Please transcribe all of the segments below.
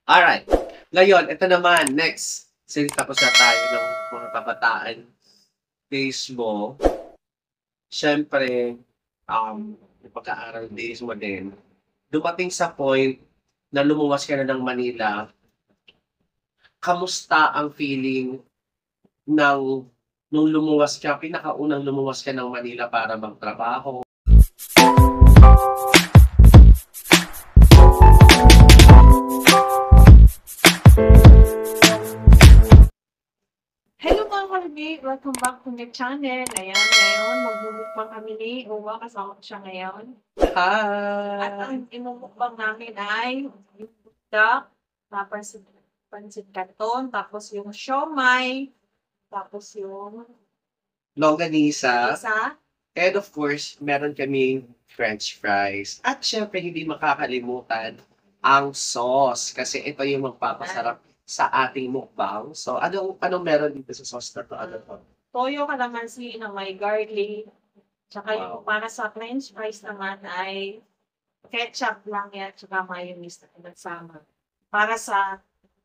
Alright. Ngayon, ito naman, next. Since tapos na tayo ng mga kabataan days mo, syempre, yung pag-aaral days mo din, dumating sa point na lumuwas ka na ng Manila, kamusta ang feeling ng nung lumuwas ka, pinakaunang lumuwas ka ng Manila para magtrabaho? Hello mga kalbi! Welcome back to my channel. Ayan, ngayon magmumukbang kami ni Uwa. Kasama ko siya ngayon. At Hi! ang imumukbang namin ay yung budak, tapos pansit canton, tapos yung siomai, tapos yung Longganisa. isa. And of course, meron kaming french fries. At syempre, hindi makakalimutan ang sauce. Kasi ito yung magpapasarap sa ating mukbang. So, anong meron dito sa sauce na to? Ano to? Toyo kalamansi na may garlic. Tsaka yung Wow. para sa french fries naman ay ketchup lang yan, tsaka mayonnaise na pinagsama. Para sa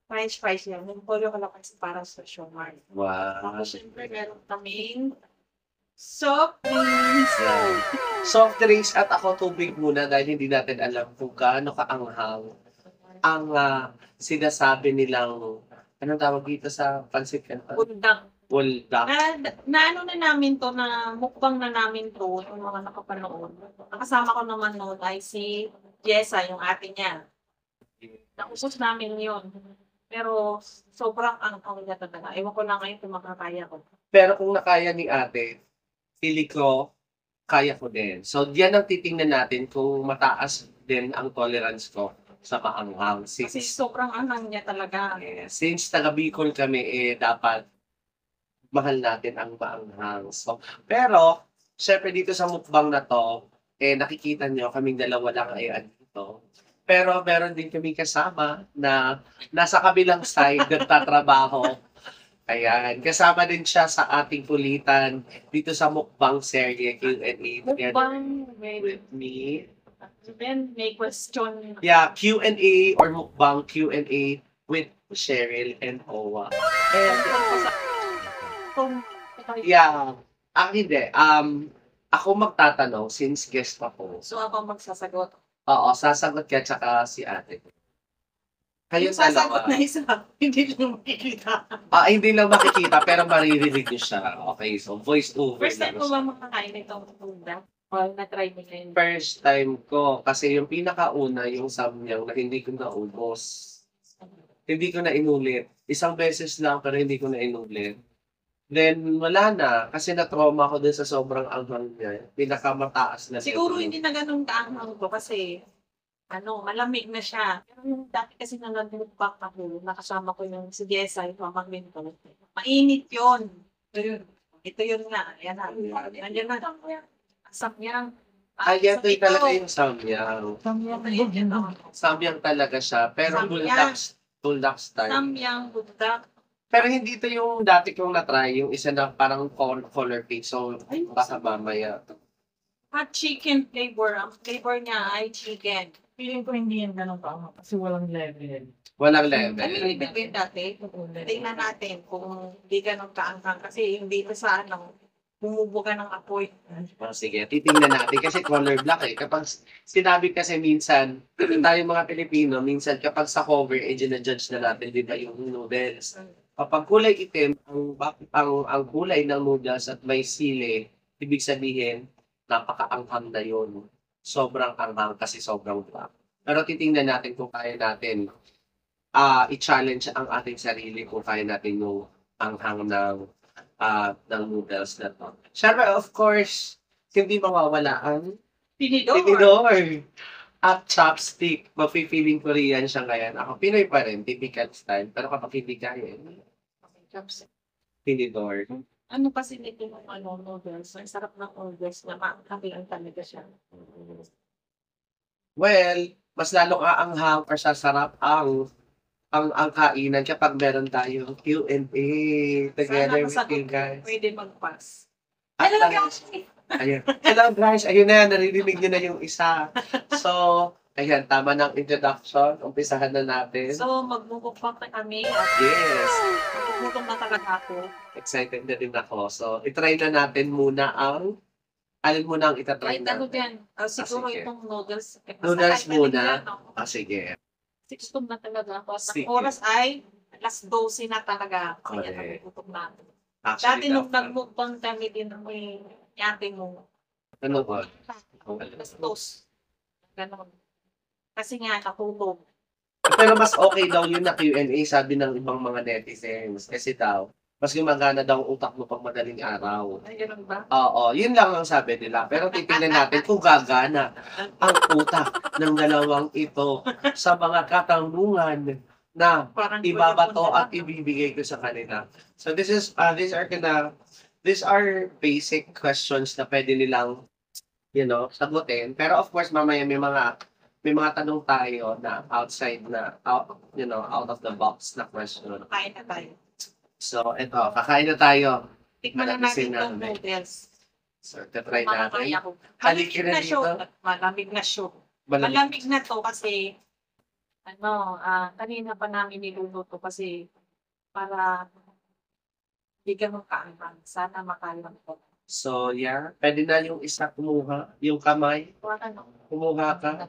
french fries yan, yung toyo kalamansi para sa siomai. Wow. Tapos syempre meron kaming soft drinks. Yan. Soft drinks at ako tubig muna dahil hindi natin alam kung gaano kaanghang ang sinasabi nilang, anong tawag dito sa pansit canton? Bundak. Buldak. Na ano na namin to, na mukbang na namin to, yung mga nakapanood. Ang kasama ko naman noon ay si Jessa, yung ate niya. Nakusos namin yun. Pero sobrang ang niya talaga. Ewan ko lang ngayon kung makakaya ko. Pero kung nakaya ni ate, pili ko, kaya ko din. So, diyan ang titingnan natin kung mataas din ang tolerance ko sa maanghang. Kasi Since, sobrang anghang niya talaga. since taga Bicol kami, dapat mahal natin ang maanghang. So, pero, syempre dito sa mukbang na to, nakikita nyo, kaming dalawa lang ay andito. Pero meron din kami kasama na nasa kabilang side nagtatrabaho. Ayan, kasama din siya sa ating kulitan dito sa mukbang serye Q&A together Mukbang, with me. then may question. Yeah, Q&A or mukbang Q&A with Cheryl and Owa. And Kung yeah, hindi. Ako magtatanong since guest ako. so ako magsasagot. Oo, sasagot ka tsaka si ate. Kayong Yung sasagot dalawa. na isa, hindi lang makikita. Hindi lang makikita pero maririnig niyo siya. Okay, so voice over. First time ko ba makakain itong tunda? O na-try mo na yun? First time ko kasi yung pinakauna yung samyang na hindi ko naubos. Hindi ko na inulit. Isang beses lang pero hindi ko na inulit. Then wala na kasi na-trauma ako dun sa sobrang anghang niya. Pinakamataas na Siguro level. hindi na ganun kaanghang ko kasi malamig na siya. Pero yung dati kasi na nag-mukbang ako, nakasama ko yung si Jessa, yung pamangkin ko. Mainit yun. Ito yun nga. Ayan na. Nandiyan na. Samyang. Ayan din talaga yung samyang. Samyang na yun. Samyang talaga siya. Pero Samyang. buldak style. Samyang budak. Pero hindi ito yung dati kong na-try, yung isa na parang color pink. So, Ay, baka mamaya. Hot chicken flavor. Ang flavor niya ay chicken. Feeling ko hindi yan ganun ka kasi walang level. Walang Ano level. yung ibig ko yun dati? Tingnan natin kung hindi ganun kaanghang. Kasi yung dito sa bumubuga ng apoy. Sige, titingnan natin kasi color black eh. Kapag sinabi kasi minsan, tayo mga Pilipino, minsan kapag sa cover, na-judge na natin, di ba, yung noodles. Kapag kulay itim, ang kulay ng noodles at may sili, ibig sabihin, napaka-anghang na yun. Sobrang anghang kasi sobrang black. Pero titingnan natin kung kaya natin i-challenge ang ating sarili kung kaya natin yung anghang ng noodles na to. Siyempre, of course, hindi mawawala ang Tinidor. tinidor at chopstick. Mafe-feeling Korean siya ngayon. Ako, Pinoy pa rin, typical style. Pero kapag hindi kaya, tinidor. Ano kasi nito yung noodles? Ang sarap ng noodles na maanghabihan talaga siya. Well, mas lalong aanghang or sasarap ang kainan kapag meron tayong Q&A together with you guys. Pwede mag-pass. At Hello lang- guys! Ayun. Hello guys, ayun na, naririnig nyo na yung isa. So, Ayan, tama ng introduction. Umpisahan na natin. So, magmumukbang na kami at Yes! magmumukbang na talaga ako. Excited na rin ako. So, itry na natin muna ang... Alin muna ang itatry Kahit ano natin? dyan, siguro sige. itong noodles. Noodles Basta kahit muna? ano yan, no? Sige. 6 na talaga ako. At Sige. ang oras ay alas 12 na talaga. Kaya Correct. nagugutom na ako. Dati Actually, nung dapat. nagmukbang kami din may ate mo. Ano ba? Alas 2. Ganon. Kasi nga, natulog. Pero mas okay daw yun na Q&A, sabi ng ibang mga netizens. Kasi daw, mas gumagana daw ang utak mo pag madaling araw. Ay, ganun ba? Oo, yun lang ang sabi nila. Pero titingnan natin kung gagana ang utak ng dalawang ito sa mga katanungan na Parang ibabato at kuya-kuya lang, no? ibibigay ko sa kanila. So these are basic questions na pwede nilang sagutin. Pero of course mamaya may mga tanong tayo na outside na out of the box na question. Kain na tayo. So ito, kakain na tayo. Tikman na Malamisin natin itong namin. noodles. So try natin. Makakaya ko. Halika na dito. Malamig na siya. Malamig. Malamig na to kasi kanina pa namin niluluto kasi para bigyan mo kaangang. Sana makalang ko. So yeah, pwede na yung isa kumuha, yung kamay, Ano? kumuha ka.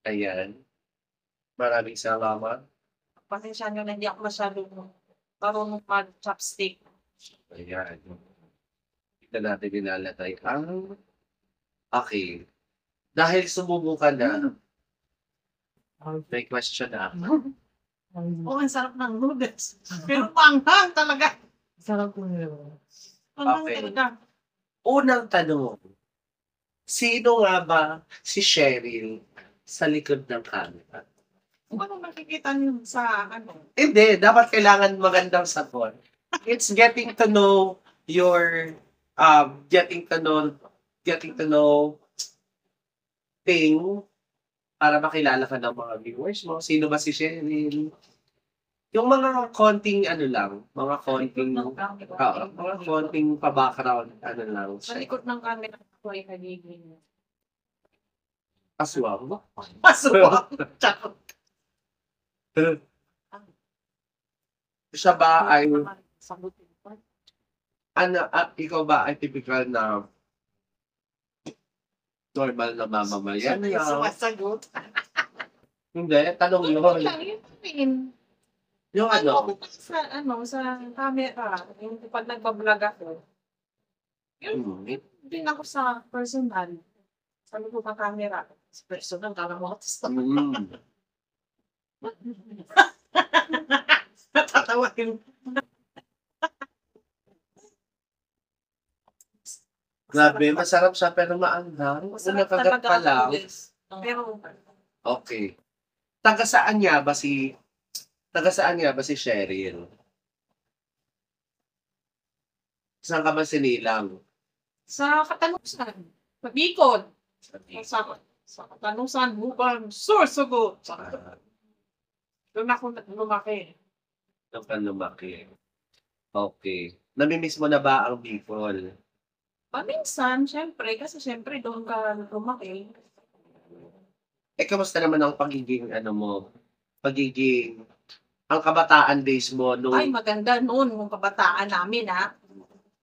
Ayan. Maraming salamat. Pasensya nyo na hindi ako masyadong marunong mag-chopstick. Ayan. Tignan natin nilalagay ang... Okay. Dahil sumubukan na, may question na ako. Oh, ang sarap ng noodles. Pero panghang talaga. Sarap po nila. Panghang Okay. talaga. Unang tanong, sino nga ba si Cheryl sa likod ng camera? Ano makikita niyo sa Hindi, dapat kailangan magandang sagot. It's getting to know your, getting to know thing para makilala ka ng mga viewers mo. Sino ba si Cheryl? Yung mga konting mga konting, mga konting pa-background, Sa likod ng camera ko ay nagiging aswang. aswang. Charot. Siya ba ay, Sagutin ko. ikaw ba ay typical na normal na mamamayan? Siya yung sumasagot. Hindi, tanong yun. Lang, yun. Yung Ano ako sa camera, yung pag nagbablog ako, yun din ako sa personal. Sa likod ng camera. Sa personal, kalamotas. Mm. Natatawa yung Grabe, masarap siya pero maanghang. Una kagat pa lang. Pero, Okay. Taga saan nga ba si Cheryl? Saan ka ba sinilang? sa Katanusan, sa Bicol, sa Katanusan, Bukal, Sorsogo. Doon ako lumaki. Doon ka lumaki. Okay. Namimiss mo na ba ang Bicol? Paminsan, syempre, kasi syempre doon ka lumaki. Kamusta naman ang ang kabataan days mo nung, Ay, maganda noon, yung kabataan namin, ha.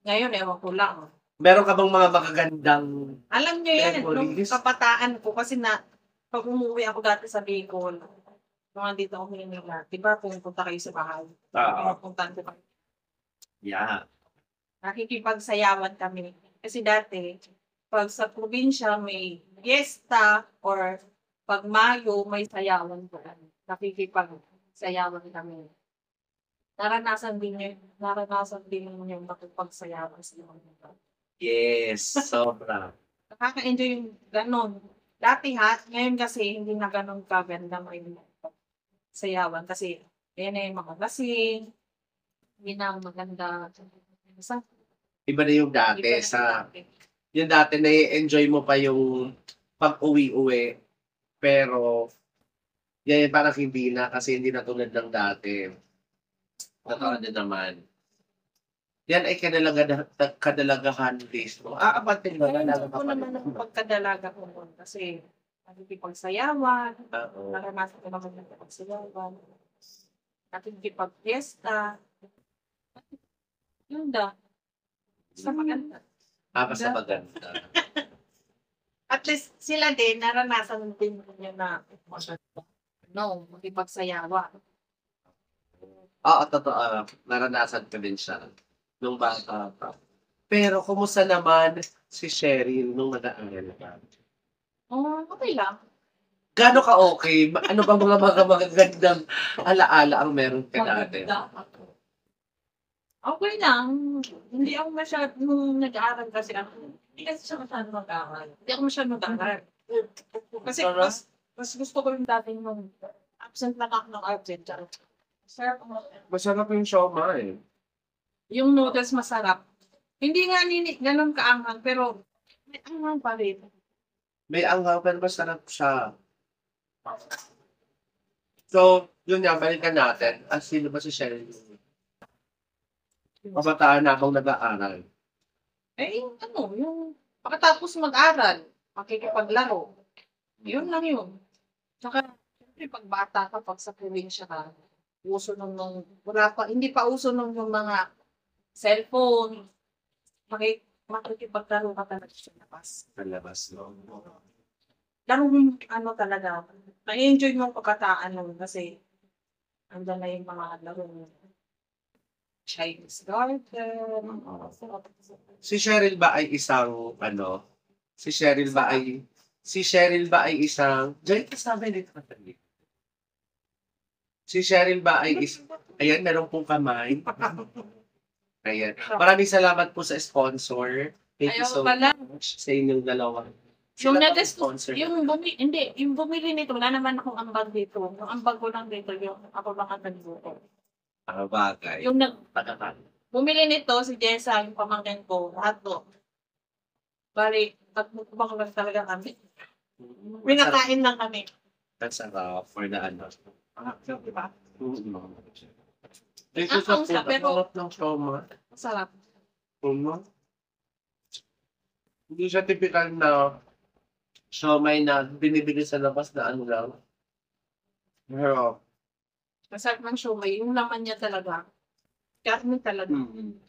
Ngayon, ewan ko lang. meron ka bang mga magagandang, Alam nyo yan, nung Memories? kabataan ko, kasi pag umuwi ako dati sa Bicol, nung nandito ako Manila, di ba pumunta kayo sa bahay? Pumuntahan ko kayo. yeah. Nakikipagsayawan kami. Kasi dati, pag sa probinsya may fiesta or pag Mayo may sayawan ko. Nakikipagsayawan kami. Naranasan din yung makipagsayawan sa mga. Yes, sobra. Nakaka-enjoy yung ganon. Dati ngayon kasi hindi na ganon kaganda may sayawan kasi yan na yung mga lasing, hindi na maganda. Basta, Iba na yung dati. iba na Yung dati na-enjoy mo pa yung pag-uwi-uwi. Pero, yan parang hindi na kasi hindi na tulad ng dati. Totoo din naman. Yan ay kadalagahan days mo. Apatin ba? Ngayon ko naman ang pagkadalaga ko nun kasi nakikipagsayawan, Oo. naranasan ko naman nakikipagsayawan, nakikipag-fiesta, yun da. Basta maganda. Basta maganda. At least sila din, naranasan din niya na no, makipagsayawan. Oo, totoo. Naranasan ko din siya nung bata pa. Pero kumusta naman si Cheryl nung nag-aaral ka? Oh, okay lang. Gaano ka okay? Ano ba mga magagandang alaala ang meron ka dati? Okay lang. Hindi ako masyadong nag-aaral kasi ako. Hindi kasi siya masyadong mag-aaral. Hindi ako masyadong mag-aaral. Kasi mas gusto ko yung dating nung absent lang ako ng absent. Sarap mo. Masarap yung siomai. Yung noodles masarap. Hindi nga ganun kaanghang, pero may anghang pa rin. May anghang pero masarap siya. So, yun nga, balikan natin. Sino ba si Cheryl? Kabataan na akong nag-aaral. Eh, yung pagkatapos mag-aral, makikipaglaro. Yun lang yun. Tsaka, siyempre, pag bata ka, pag sa probinsya ka, uso hindi pa uso nung yung mga cellphone, makikipaglaro ka talaga sa labas. Palabas, no? Larong talaga, na-enjoy mo ang pagkataan nun kasi andun na yung mga laro Chinese garden. Si Cheryl ba ay isang, si Cheryl ba ay isang, Diyan ka sabi dito ka tabi. Si Cheryl ba ay ayan, meron pong kamay. Ayan. Maraming salamat po sa sponsor. Thank you so much sa inyong dalawa. Yung Sila nag- po ang sponsor. yung bumili nito, wala naman akong ambag dito. Yung ambag ko lang dito, yung ako lang ang nagbuto. Bagay. Yung Pagkakal. bumili nito, si Jessa, yung pamangkin ko, lahat to. Bali, pagmukbang lang talaga kami. Pinakain lang kami. Masarap for the ano. Diba? Thank you Ang so sarap, pero- much ng shoma. Masarap. Hindi siya typical na siomay na binibili sa labas na ano lang. Pero, Masarap ng siomay. Yung laman niya talaga. Karne talaga.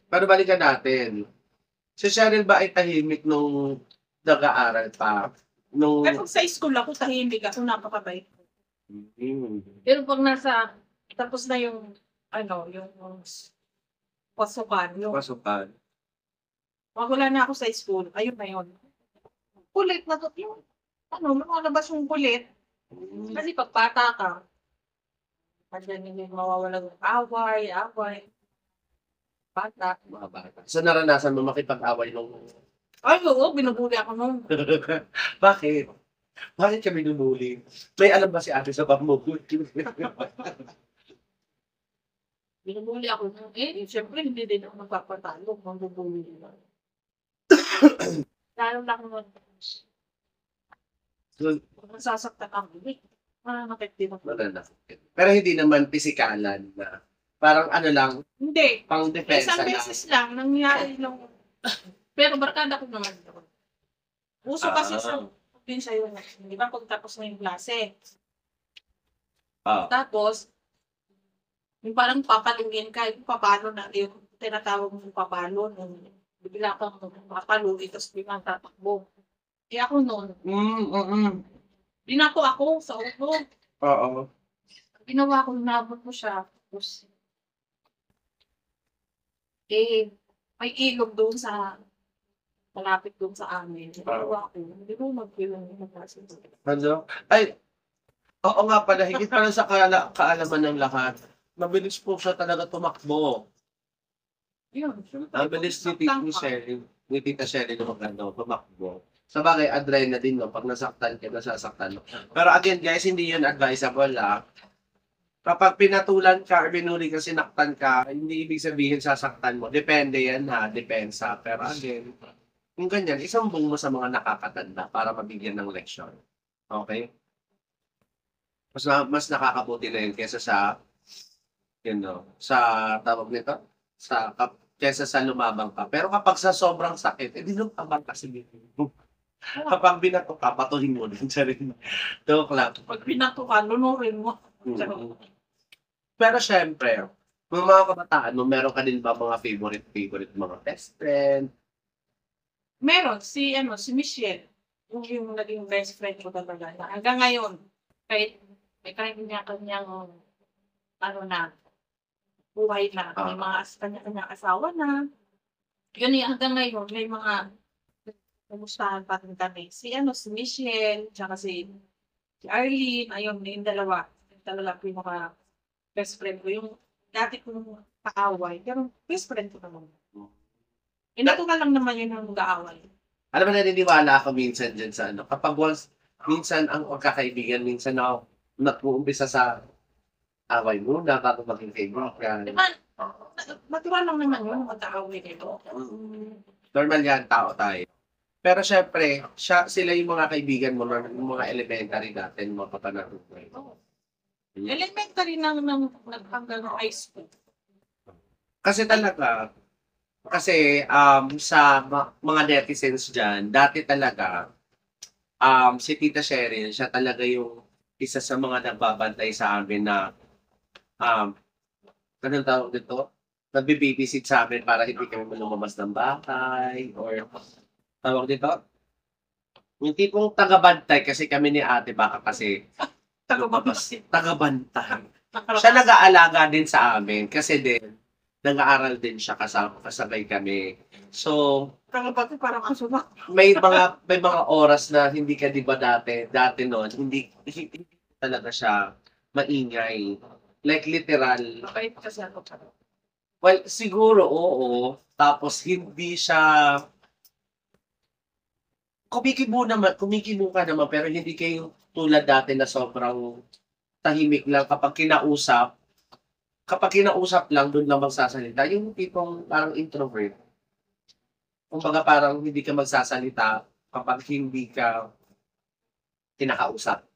pero balikan natin. Si Cheryl ba ay tahimik nung nag-aaral pa? Nung... Pero pag sa school ako, tahimik ako, napakabait. Mm. Pero pag tapos na yung pasukan, yung Pasukan. pag wala na ako sa school, ayun na yun. Kulit na to, yung, lumalabas yung kulit. Kasi pag bata ka, andyan yung mawawalang away. Bata. Mga bata. So naranasan mo makipag-away nung... Ay, oo, binubuli ako nun. Bakit? Bakit ka binubuli? May alam ba si ate sa pamubuli? Binubuli ako nun. Siyempre, hindi din ako magpapatalo. Mambubuli nila. Lalo lang nun. Kung nasasaktan ako, nakit din ako. Pero hindi naman pisikalan na. Parang ano lang, Hindi. pang depensa Isang lang. beses lang, nangyari lang. Pero barkada ko naman doon. Uso kasi sa probinsya yun. Di ba pag tapos na yung klase? Tapos, yung parang papalungin ka, yung papalo na, yung tinatawag mong papalo, nung bigla kang papalo, tapos biglang tatakbo. Kaya ako noon, binato ako sa ulo. Oo. Ginawa ko, nabot ko siya. Tapos, may ilog doon malapit doon sa amin. Ginawa ko, hindi mo mag-iwan yung klase. Ano? Ay, oo nga pala, higit pala sa kaalaman ng lahat. Mabilis po siya talaga tumakbo. Yun. Mabilis ni Tita Sherry na tumakbo. Sa bagay, adrenaline, no? Pag nasaktan ka, nasasaktan mo. Pero again, guys, hindi yun advisable, Kapag pinatulan ka or binuli ka, sinaktan ka, hindi ibig sabihin sasaktan mo. Depende yan, depensa. Pero again, kung ganyan, isambong mo sa mga nakakatanda para mabigyan ng leksyon. Okay? Mas nakakabuti na yun kesa sa sa tawag nito, kesa sa lumabang ka. Pero kapag sa sobrang sakit, di lumabang ka siguro. Kapag binato ka, patuhin mo din siya rin. Joke lang. Pag binato ka, lunurin mo. Mm. Pero syempre, mga kabataan mo, meron ka din ba mga favorite mga best friend? Meron, si Michelle. Yung naging best friend ko talaga. Na hanggang ngayon, kahit may kanya-kanyang, na, buhay na. May mga kanya-kanyang asawa na. Yun hanggang ngayon, may mga kumustahan pa rin kami. Si Michelle, tsaka si Arlene, ayun, yung dalawa. Yung talaga pinaka best friend ko. Yung dati kong kaaway, pero best friend ko naman. Natural lang naman yun ang mag-aaway. Alam mo, naniniwala ako minsan dyan sa kapag once, minsan ang pagkakaibigan, minsan na nag-uumpisa sa away mo, bago maging favorite ka. Diba, natural lang naman yun, mag-aaway nito. Normal yan, tao tayo. Pero syempre, sila yung mga kaibigan mo, yung mga elementary natin, mga kapanarunan. Elementary nang hanggang high school. Kasi talaga, sa mga netizens dyan, dati talaga, si Tita Cheryl, siya talaga yung isa sa mga nagbabantay sa amin na, anong tawag dito? Nagbe-babysit sa amin para hindi kami lumabas ng bahay, or tawag dito? Yung tipong taga-bantay kasi kami ni ate, baka kasi Taga-babasit. taga-bantay. Siya nag-aalaga din sa amin kasi din, nag-aaral din siya kasabay kami. So, Taga-babasit parang kasunod. may mga oras na hindi ka, di ba dati noon, hindi talaga siya maingay. Like literal. Mabait kasi ako. Well, siguro oo. Tapos hindi siya kumikibo ka naman pero hindi kayo tulad dati na sobrang tahimik lang kapag kinausap lang doon lang magsasalita. Yung tipong parang introvert. Kumbaga parang hindi ka magsasalita kapag hindi ka kinakausap.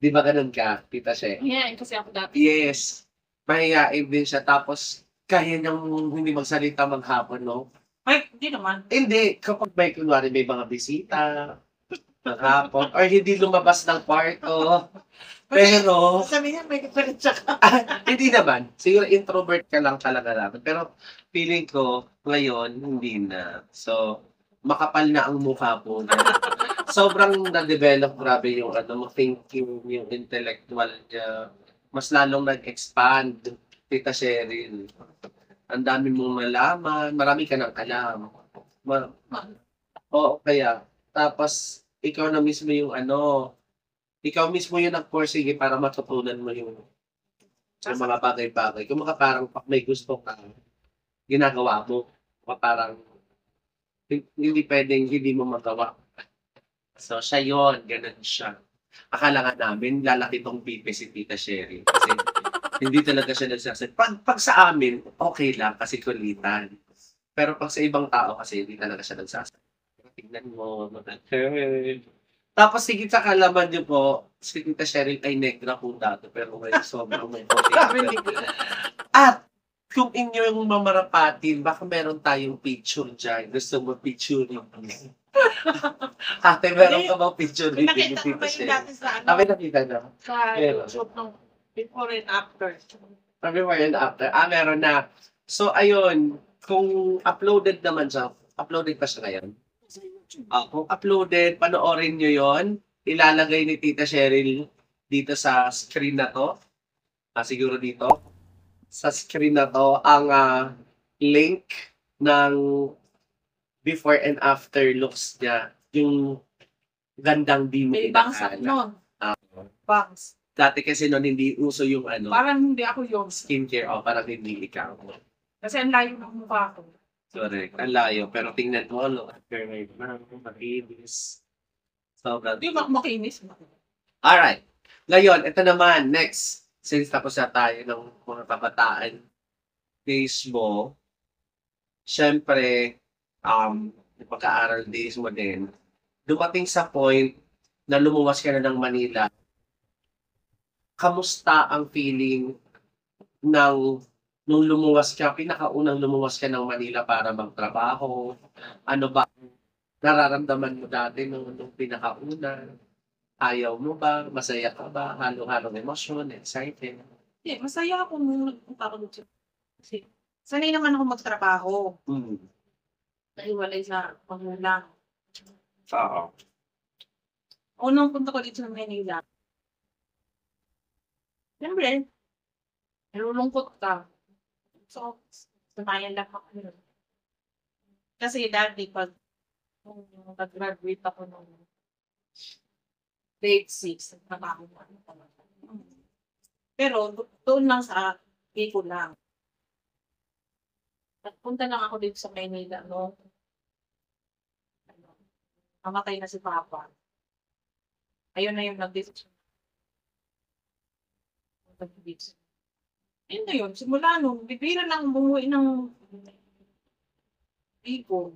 Di ba ganun ka, Tita She? Yeah, kasi ako dati. Yes. Mahihain din siya. Tapos, kaya niyang hindi magsalita maghapon, no? Ay, hindi naman. Hindi. Kapag kunwari may mga bisita, maghapon, or hindi lumabas ng kwarto. Pero, Sabi niya, may diferensya ka. hindi naman. Siguro introvert ka lang talaga natin. Pero, feeling ko, ngayon, hindi na. So, makapal na ang mukha po. Sobrang na-develop, grabe yung thinking, yung intellectual niya. Mas lalong nag-expand, Tita Cheryl. Ang dami mong nalaman, marami ka nang alam. Oo, kaya. Tapos, ikaw mismo yung nag-forsige para matutunan mo yung mga bagay-bagay. Kung parang may gusto ka, ginagawa mo. Parang, hindi pwedeng hindi mo magawa. So, siya yun. Ganun siya. Akala nga namin, lalaki tong pipi si Tita Sherry. Kasi, hindi talaga siya nagsasalita. Pag sa amin, okay lang kasi kulitan. Pero pag sa ibang tao kasi, hindi talaga siya nagsasalita. Tignan mo, mag-curve. Tapos, higit sa kalaman niyo po, si Tita Sherry ay negra po dati. Pero may sobrang may puti. At, kung inyong mamarapatin, baka meron tayong picture dyan. Gusto mo picturing. Ate, meron ka bang picture ni Nakita ko Tita ba yung Sherry? dati sa Kami nakita na. sa Meron. YouTube nung before and after. Before and after. Meron na. So, ayun. Kung uploaded naman siya, uploaded pa siya ngayon? Sa YouTube. Kung uploaded, panoorin nyo yon. Ilalagay ni Tita Cheryl dito sa screen na to. Siguro dito. Sa screen na to, ang link ng before and after looks niya. Yung gandang di mo May bangs ako inakala. noon. Ah. Bangs. Dati kasi noon hindi uso yung Parang hindi ako yung skincare. Parang hindi ikaw. kasi ang layo ng mukha ko. Correct. Ang layo. Pero tingnan mo, look at her right now. Makinis. Sobrang. Hindi mo makinis. Alright. Ngayon, ito naman. Next. Since tapos na tayo ng mga kabataan days mo, syempre, yung pagka-aral days mo din, dumating sa point na lumuwas ka na ng Manila. Kamusta ang feeling nung lumuwas ka, pinakaunang lumuwas ka ng Manila para magtrabaho? Ano ba nararamdaman mo dati nung pinakauna? Ayaw mo ba? Masaya ka ba? Halo-halong emosyon, excited? Hindi, masaya ako nung nagpunta ako dito. Kasi sanay naman ako magtrabaho. Mm. Naiwalay sa magulang. Oo. Unang punta ko dito sa Manila. Siyempre, nalulungkot ka. So, sanayan lang ako yun. Kasi dati pag nung nag-graduate ako nung grade 6, nagtrabaho ko ano talaga. Pero doon lang sa Bicol lang. Nagpunta lang ako dito sa Maynila, no? Ano, namatay na si Papa. Ayun na yung nag-decision. Ayun na yun, simula nun, bibira lang bumuwi ng Bicol.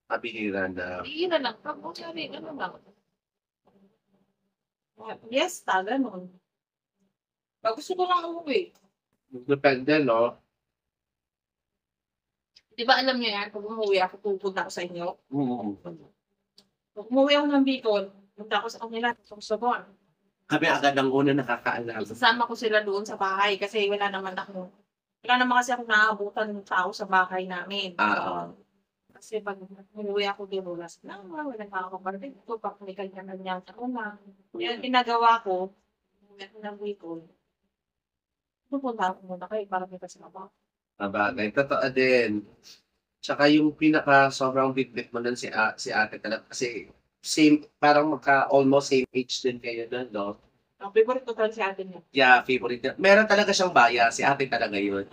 Kabihira na. Bibira lang, tapos sabi, ano lang. Fiesta, ganun. Pag gusto ko lang umuwi. Depende, no? Di ba alam niyo yan, pag umuwi ako, pupunta ako sa inyo. Mm. Pag umuwi ako ng Bicol, punta ako sa kanila, sa Sabon. Kami agad ang una nakakaalam. Isasama ko sila doon sa bahay kasi wala naman kasi ako naabutan ng tao sa bahay namin. Kasi pag umuwi ako doon, wala na ako kapatid ko, pag may kanya-kanyang na. Yan ginagawa ko, umuwi ako ng Bicol. Pupunta ako muna kayo para may kasama. Sabagay, totoo din. Tsaka yung pinaka sobrang bit-bit mo nun si ate talaga. Kasi same, parang almost same age din kayo nun, no? Ang favorite ko talaga si ate niya. Yeah, favorite niya. Meron talaga siyang bias, si ate talaga yun.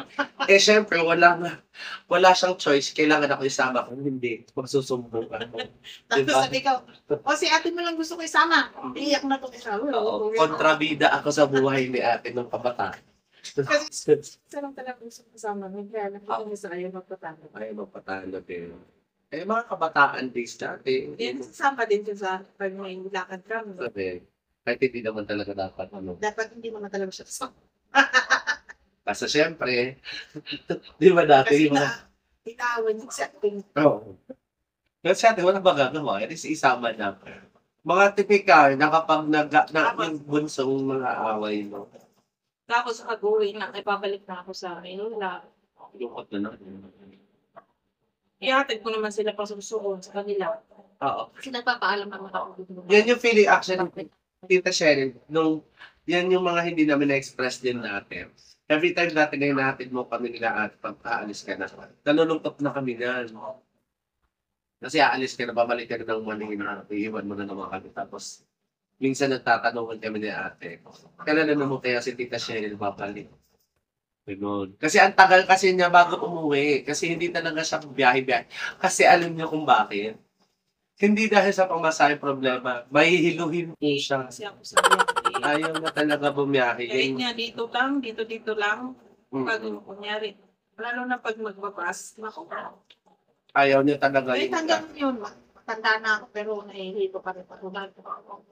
Syempre, wala siyang choice. Kailangan ako isama kung hindi. Magsusumbong ako. Tapos Diba? sabi ko, si ate mo lang gusto ko isama. Iiyak na to isama. Oo, kontrabida ako sa buhay ni ate nung kabataan. Kasi sarang talaga gusto ko isama. Kaya nakita mo sa ayaw magpatalo. Ay, magpatalo din. Mga kabataan days dati. Yan, sasama din siya sa pag may lakad kami. Sabi, kahit hindi naman talaga dapat Dapat hindi mo na talaga siya kasama. Kasi syempre, di ba dati Kasi yung mga... itawan yung setting. Oo. Kasi ate, wala ba gagawa? At least isama na. Mga tipikal na kapag yung bunsong mga away mo. Tapos pag-uwi na, ay babalik na ako sa Manila. Lungkot na. Ihatid ko naman sila pa susuon sa kanila. Oo. Kasi nagpapaalam naman ako. Yan yung feeling action ng Tita Cheryl. Yan yung mga hindi namin na-express din natin. Every time natin ngayon natin mo kami nila at pag-aalis ka na. Nalulungkot na kami yan. Kasi aalis ka na, babalik ka na ng Manila. Iiwan mo na naman kami. Tapos, minsan nagtatanungan kami ni ate. Kailan na naman kaya si Tita Cheryl babalik? Ganun. Kasi ang tagal kasi niya bago umuwi. Kasi hindi talaga siya biyahe-biyahe. Kasi alam niyo kung bakit. Hindi dahil sa pamasahe problema. Mahihiluhin po siya. Kasi ako sa biyahe. Ayaw na talaga bumiyahe. Kaya niya dito lang, dito lang. Pag Mm. kunyari, lalo na pag magbabas, naku. Ayaw niya talaga Kahit yung... hanggang yun, matanda na ako, pero nahihilo pa rin ako.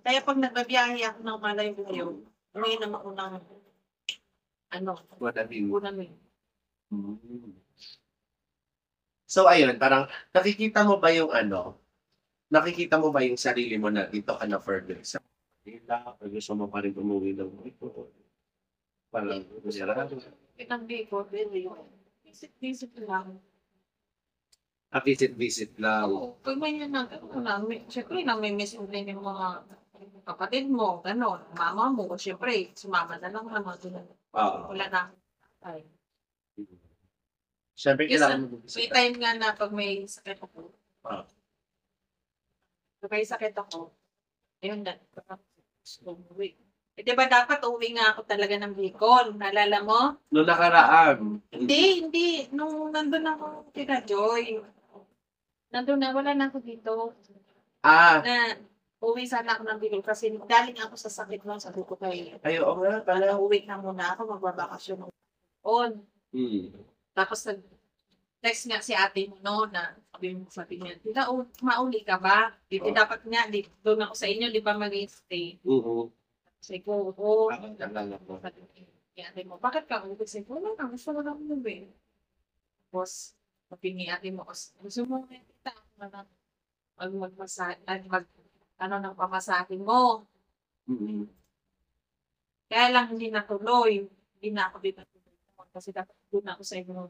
Kaya pag nagbabiyahe ako ng malayo-layo, may naman ako ng Madaling. unamin. So ayun, parang nakikita mo ba yung sarili mo na dito ka na further sa Manila? O gusto mo pa rin umuwi ng dito? Parang Hindi ko, really. Visit lang. visit lang. Oo, pag may yun na, siyempre, namimiss mo din yung mga kapatid mo, gano'n, mama mo, siyempre, sumama na lang naman doon. Oo. Wala na. Ay. Siyempre, kailangan mo May time nga na pag may sakit ako. Ah. Pag may sakit ako, ayun na, gusto umuwi. Di ba dapat uwi nga ako talaga ng Bicol? Naalala mo? Noong nakaraan. Hindi. Nung nandun ako kina Joy. Nandun na, wala na ako dito. Na uwi sana ako ng Bicol kasi galing ako sa sakit nun, sabi ko kay Oo nga, pala. uwi na muna ako, magbabakasyon on. Tapos text nga si ate mo no, na sabi niya, tita, mauli ka ba? Dito dapat nga, doon ako sa inyo, di ba mag-stay? Sabi ko, oo. Sabi ni ate mo, bakit ka uwi? Sabi ko, wala ka, gusto mo na umuwi. Tapos, sabi ni ate mo, gusto mo nga kita, ano ng pamasahe mo. Mm. Kaya lang hindi natuloy. Hindi na ako dito natuloy. Kasi dapat doon ako sa inyo.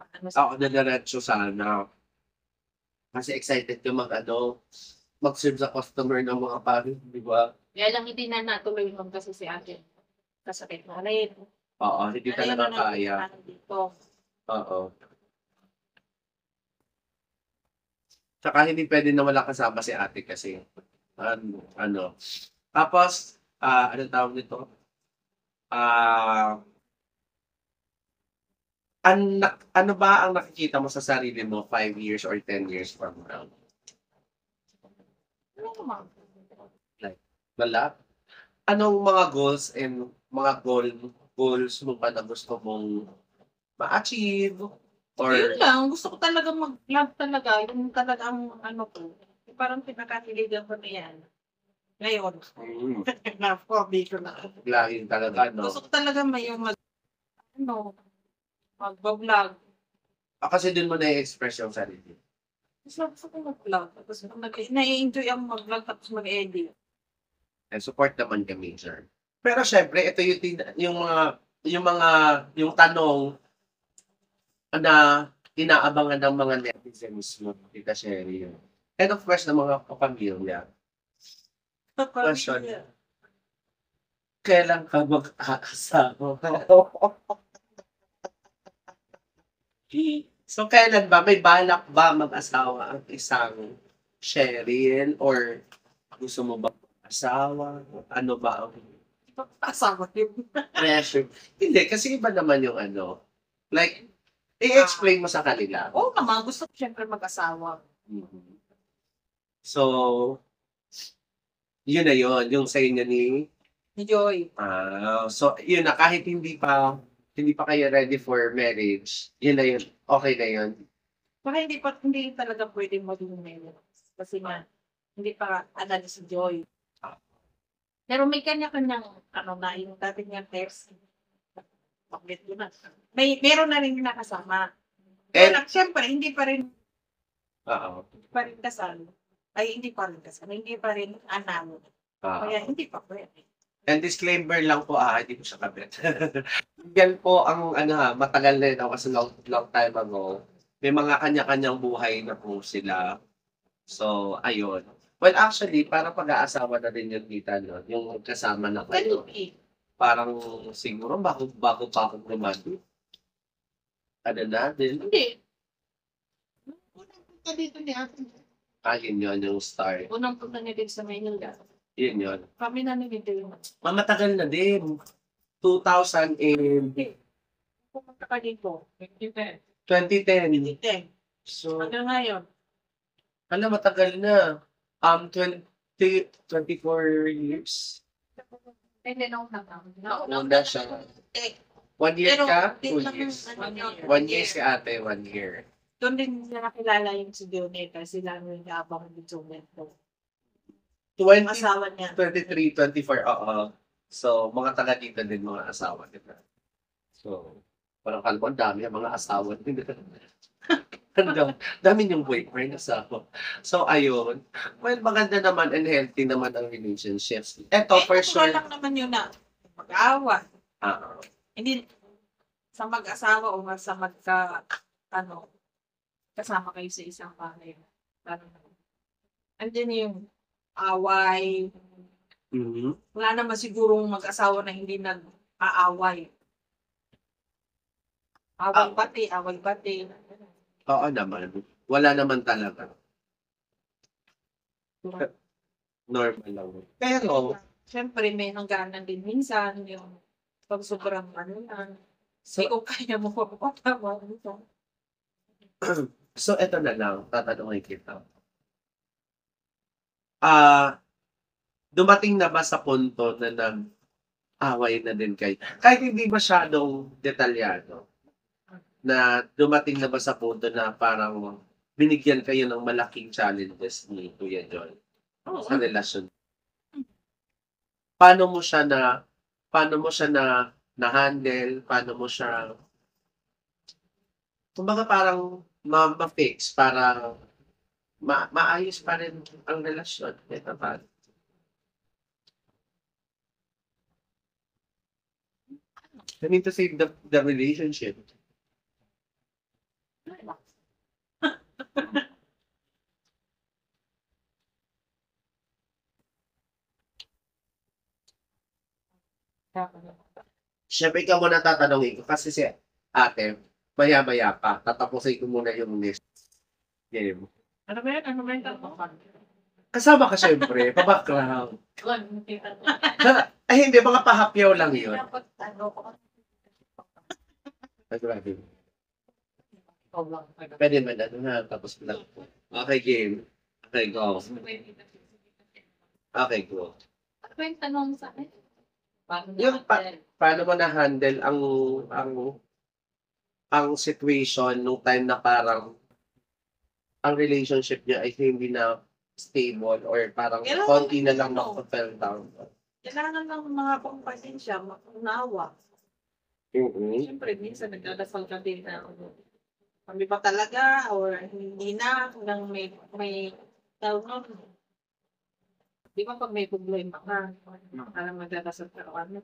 Ano sa Ako na diretso sana. Kasi excited ka mag-serve sa customer ng mga parin, di ba? Kaya lang hindi na natuloy nun kasi si ate. Kasakit na rin. Oo, hindi Ayun talaga na kaya. dito. Oo. Tsaka hindi pwede na wala kasama si ate kasi. Ano. Tapos, ano tawag nito? Ah, ano ba ang nakikita mo sa sarili mo 5 years or 10 years from now? Ano naman? Wala? Anong mga goals and mga goals mo pa na gusto mong ma-achieve? Or, Yun lang. Gusto ko talaga mag-vlog talaga. Yung talagang ano ko. Yung parang pinakatiligan ko na yan. Ngayon. Na-hobby ko na. laging talaga, no? Gusto ko talaga may yung mag-vlog. Kasi dun mo na-express yung sarili. Gusto ko mag-vlog. Tapos nai-enjoy ang mag-vlog tapos mag-edit. And support naman kami, sir. Pero syempre, ito yung tanong na inaabangan ng mga netizens mo, Tita Sherry. And of course, ng mga kapamilya. Question. Kailan ka mag-aasawa? So, kailan ba? May balak ba mag-asawa ang isang Cheryl? Or gusto mo ba mag-asawa? Ano ba ang Asawa yun. pressure? Hindi, kasi iba naman yung like, i-explain mo sa kanila. Oo naman. Gusto ko syempre mag-asawa. Mhm. So, yun na yun. Yung sa inyo ni Enjoy. so, yun na. Kahit hindi pa kayo ready for marriage, yun na yun. Okay na yun. Baka hindi talaga pwedeng maging marriage. Kasi nga, hindi pa adal si Joy. Pero may kanya-kanyang, na yung dati niyang test. Bakit yun na? Meron na rin yung nakasama. Kaya And, lang, syempre, hindi pa rin kasal. Ay, hindi pa rin kasal. Hindi pa rin analo. Kaya hindi pa pwede. and disclaimer lang po, hindi ko siya kabit. Yan po ang, matagal na yun ako kasi long time ago. May mga kanya-kanyang buhay na po sila. So, ayun. Well, actually, parang pag-aasawa na rin yung tita, no? Yung kasama na kayo. Parang siguro bago pa ako lumandi. Ano na din. Hindi. Unang punta dito ni Ate. Yun yung start. Unang punta niya din sa Maynila. Yun. Kami na nilito. Matagal na din. 2000 and Pumunta ka dito. 2010. 2010. 2010. So, Hanggang ngayon. matagal na. 24 years. Hindi na ako Nauna siya. 1 year Pero, ka? 2 din lang years. yung 1 year si ate, 1 year. Doon din nila nakilala yung si Dioneta. Sila yung naabang ng Dioneta. 20, Asawa niya. 23, 24, oo. So, mga taga dito din mga asawa nila. So, parang kalbo, ang dami ang mga asawa nila. Dami yung boyfriend asawa. So, ayun. Well, maganda naman and healthy naman ang relationships. Eto, for sure. lang naman yun na mag-awa. Ah, Hindi sa mag-asawa o sa kasama kayo sa isang bahay. Parang, andyan yung away. mhm. Wala naman sigurong mag-asawa na hindi nag-aaway. Away bati. Oo naman. Wala naman talaga. Normal lang. Pero, Siyempre, may hangganan din minsan yung pag sobrang lang. so, Ikaw kaya mo papatawa. so eto na lang, tatanungin kita. Dumating na ba sa punto na nag-away na din kayo? Kahit hindi masyadong detalyado, na dumating na ba sa punto na parang binigyan kayo ng malaking challenges ni Kuya John sa relasyon? Paano mo siya na-handle? Paano mo siya kumbaga parang ma-fix para maayos pa rin ang relasyon. Ito pa. I mean to save the relationship. Siyempre ikaw muna tatanungin ko kasi si ate, maya-maya pa, tatapusin ko muna yung list. Game. Ano ba yan? Ano ba yung tapakan? Kasama ka siyempre, pa-background. Ay hindi, mga pahapyaw lang yun. Ay, grabe. Pwede man ano na, tapos lang. Okay, game. Okay, go. Okay, go. Ano yung tanong sa akin? Yung paano mo na-handle ang situation nung time na parang ang relationship niya ay hindi na stable or parang Kailangan konti na lang ano? fell down. Kailangan ng mga kumpasensya, makunawa. Siyempre, minsan nagdadasal ka din na kami ba talaga or hindi na hanggang may tawag nun. Di ba pag may problema ka, parang magdadasal ka o ano.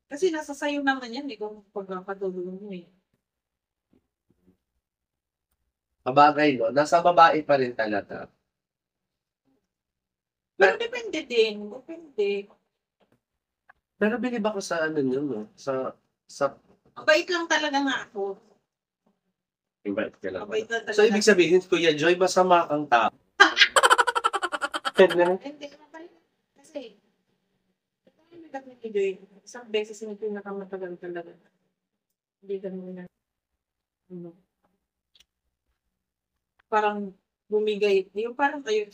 Kasi nasa sayo naman yan, kung pagkakatulong mo eh. Kabagay, no? Nasa babae pa rin talaga. Pero depende din, depende. Pero bilib ako sa ano yun, no? Sa Mabait lang talaga nga ako. invite ka lang. Mabait lang talaga. So, ibig sabihin, Kuya Joy, masama kang tao. Hindi ka mabait. Kasi, may kami ni Joy, isang beses yung pinakamatagal talaga. Hindi ganun na. Ano. Parang bumigay. Yung parang kayo,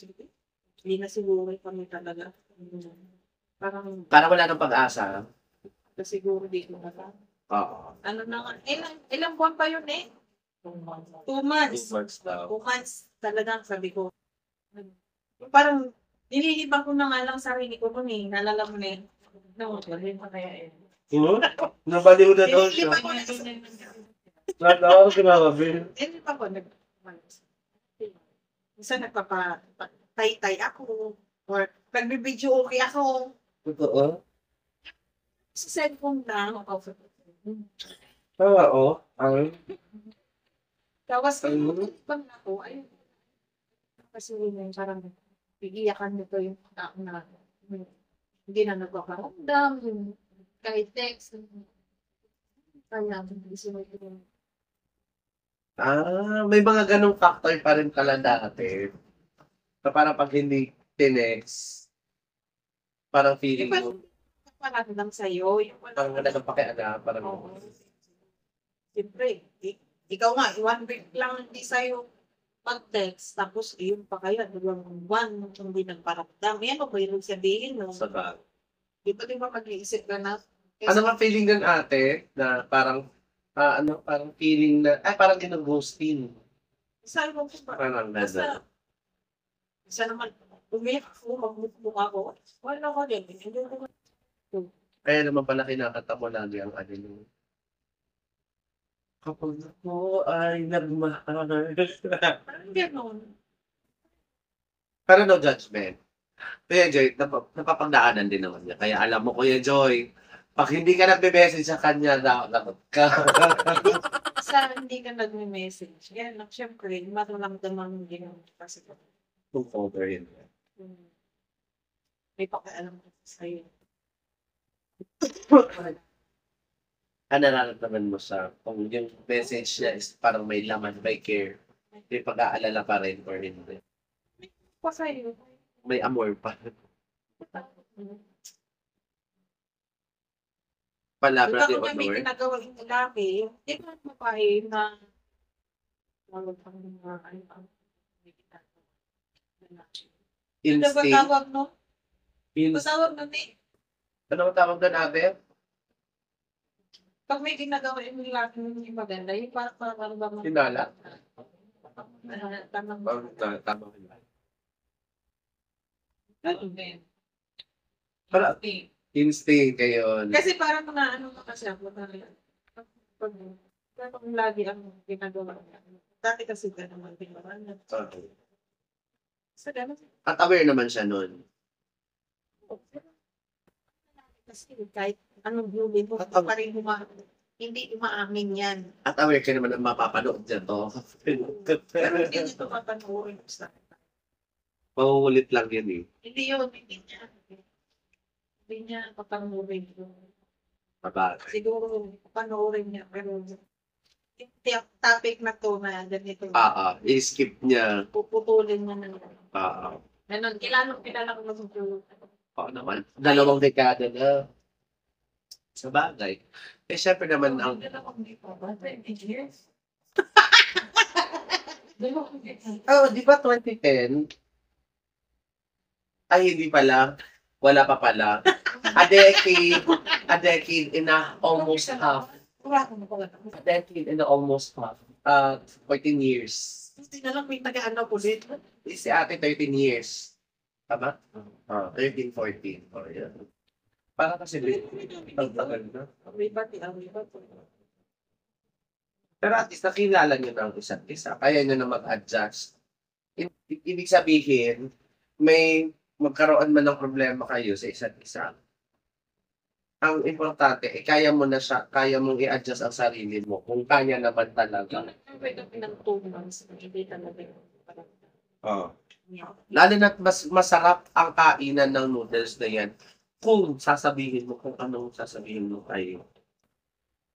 hindi na siguro kami talaga. Parang Para wala nang pag-asa. siguro dito na lang. Oo. Ano na nga, ilang buwan pa yun eh? 2 months. 2 months daw. 2 months talagang sabi ko. Parang nililibang ko na nga lang sarili ko nun eh. Nalala mo na eh. No, Galing pa kaya eh. Nabaliw na daw siya. nililibang ko na sa Natawa ko grabe. nililibang ko. Minsan nagpapatay-tay ako. Or nagbibidyo okay ako. Totoo? Sa cellphone lang. Oo. Ang Tapos, Ano? bang ako, ayun. Kasi yun, parang pigiyakan nito yung tao na hindi na nagkakaramdam, yung kahit text. Kaya, sunod yung may mga ganong factor pa rin pala dati. Na parang pag hindi tinex, parang feeling mo, paramdam sa'yo. Yung parang wala kang pakialam, parang Oo. Siyempre, ikaw nga, 1 week lang hindi sa'yo pag-text, tapos yun pa kayo, 2 buwan, hindi nagparamdam. Yan o ba yung sabihin, no? sa bag. Di ba mag-iisip ka na? Ano nga feeling nun ate, na parang, parang feeling na, parang ginag-ghosting. Sabi mo, Parang basta, ganda. isa naman, umiyak ako, magmukmuk ako. Wala ko din. Hindi ko Kaya naman pala kinakanta mo lagi ang ano yun. Kapag ako ay nagmahal. parang gano'n. Pero no judgment. Kuya Joy, napapagdaanan din naman niya. Kaya alam mo, Kuya Joy, pag hindi ka nagbe-message sa kanya, dapat ka. Sa hindi ka nagme-message. Yan lang, syempre, matalamdaman mo din yung kasi Kung over yun. may pakialam ko sa'yo. Ano nararamdaman mo sa kung yung message niya is parang may laman, may care, may pag-aalala pa rin or hindi. Pa sa'yo. May amor pa. Palabra de Diba kung may honor. ginagawa yung lalaki, di ba mapahir na tawag pang mga ano pa. Ano ba Instinct. tawag no? Ano Instinct. tawag nun eh? Ano ang tawag doon, ate? Pag may ginagawa yung lalaki hindi maganda, yung parang ba mo? Hinala? Tamang Tama ko yun. ano din. Para- Instinct kayo. Kasi parang na ano ka kasi ako talaga. Pag lagi ang ginagawa niya. Dati kasi gano'n ang pinaranan. Sa gano'n. At aware naman siya nun. Kasi kahit anong viewin mo, At- pa rin hindi umaamin yan. At aware ka naman ang mapapanood dyan to. Pero hindi nito mapanoorin sa Maungulit lang yan eh. Hindi yun, hindi niya papanoorin yun. Babagay. Siguro panoorin niya, pero yung topic na to na ganito, I-skip niya. puputulin niya na. Ganun, Kilala ko na sa dulo. Oo naman. 2 dekada na. Sa bagay. Eh, syempre naman ang... Oh, di ba 2010? Ay, hindi pala. Wala pa pala. A decade and a almost half. A decade and a almost half. 14 years. Hindi na lang may taga-ano po dito. Si ate 13 years. Tama? 13, 14. Oh, yeah. Para kasi ang tagal na. Pero at least nakilala nyo na ang isa't isa. Kaya nyo na mag-adjust. Ibig sabihin, may magkaroon man ng problema kayo sa isa't isa. Ang importante, kaya mo na siya, kaya mong i-adjust ang sarili mo kung kanya naman talaga. Yung nag-wait ng 2 months, hindi talaga yung Lalo na't mas masarap ang kainan ng noodles na yan kung sasabihin mo kung anong sasabihin mo kay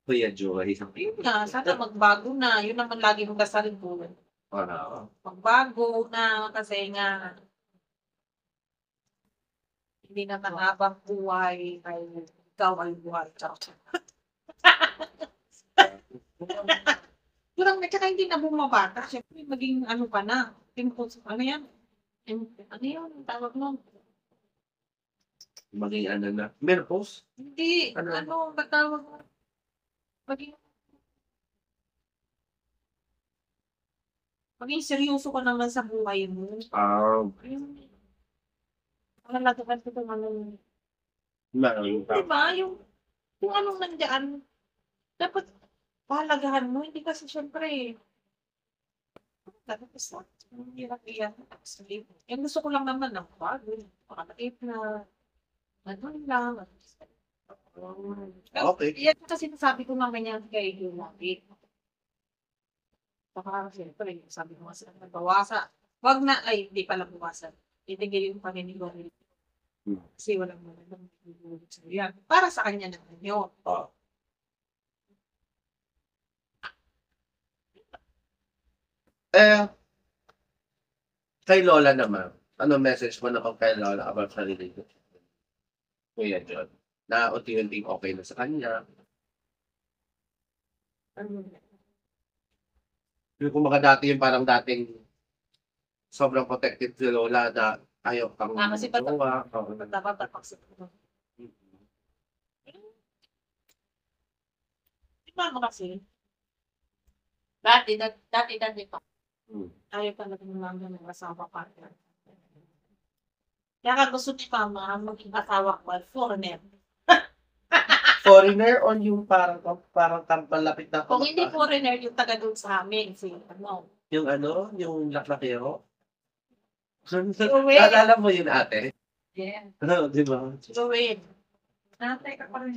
Kuya Joy. Yun nga, sana magbago na. Yun naman lagi mong dasal po. Magbago na kasi nga hindi naman habang buhay ay ikaw ay buhay. Kurang na, tsaka hindi na bumabata. Siyempre, maging ano ka na. Ano yan? Ano yan? Ang tawag mo? Maging ano na. Menopause? Hindi. Ano? Ba't tawag mo? Maging seryoso ka naman sa buhay mo. Ang nalagapan ko kung anong, diba? Yung anong nandiyan, dapat pahalagahan mo. Hindi kasi syempre, dapat isa. Hirap iyan. Yung gusto ko lang naman ng bago. Makakait na, ano lang. Okay. Yan kasi nasabi ko nga ganyan kay Lumapit. Baka siyempre, sabi ko nga sila, nagbawasan. Wag na, ay, di pala bawasan. Itigil yung paniniwala. Kasi walang magandang nagulog sa yan. Para sa kanya naman yun. Kay Lola naman, ano message mo naman kay Lola about sa relationship? Kuya John, na unti-unting okay na sa kanya. Yung kumbaga dati yung parang dating sobrang protective si Lola na ayaw kang Kasi ba't jowa. dapat sa di ba mo kasi? Dati pa. Ayaw talaga ng mga ng asawa pa. Kaya ka gusto ni Mama maging asawa ko, foreigner. Foreigner or yung parang tampalapit na Kung hindi foreigner, yung taga doon sa amin, yung laklakero? Uwi. Alala mo yun ate? Yeah. Di ba? Gawin. Natay ka pa rin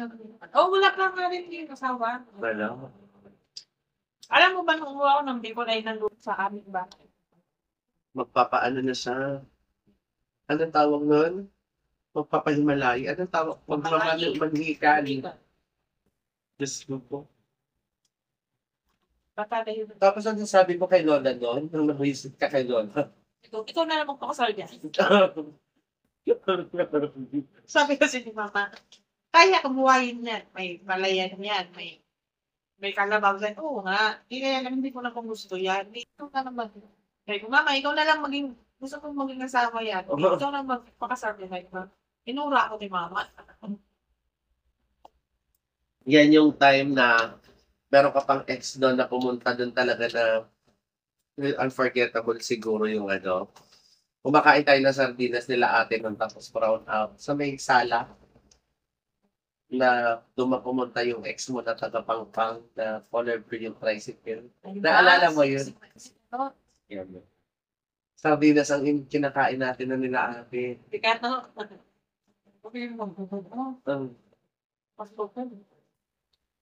wala pa nga rin yung asawa. Wala. Alam mo ba nung ako ng Bicol ay nandun sa aming bahay? Magpapaano na siya. Anong tawag nun? Magpapahimalay. Anong tawag? Maghihikali. Diyos ko po. Patay. Tapos ang sabi ko kay Lola noon, nung nag-visit ka kay Lola. Ikaw na lang magpakasal niya. Sabi kasi ni Mama, kaya kumuhayin yan. May malayan yan. May kalabaw yan. Oo nga. Kaya lang hindi ko na kung gusto yan. Ikaw na naman. Kaya ko, Mama, ikaw na lang gusto kong maging asawa yan. Ikaw na magpakasal niya. Inura ako ni Mama. Yan yung time na meron ka pang ex doon na pumunta doon talaga na unforgettable siguro yung ano. Kumakain tayo ng sardinas nila ate nung tapos brown out sa may sala. na pumunta yung ex mo na taga-pangpang na color green yung tricycle. Ayun Naalala ba? mo yun? Oh, Yan. Sardinas ang kinakain natin na nila ate. Ricardo. Okay mo. Um, Pasok ko.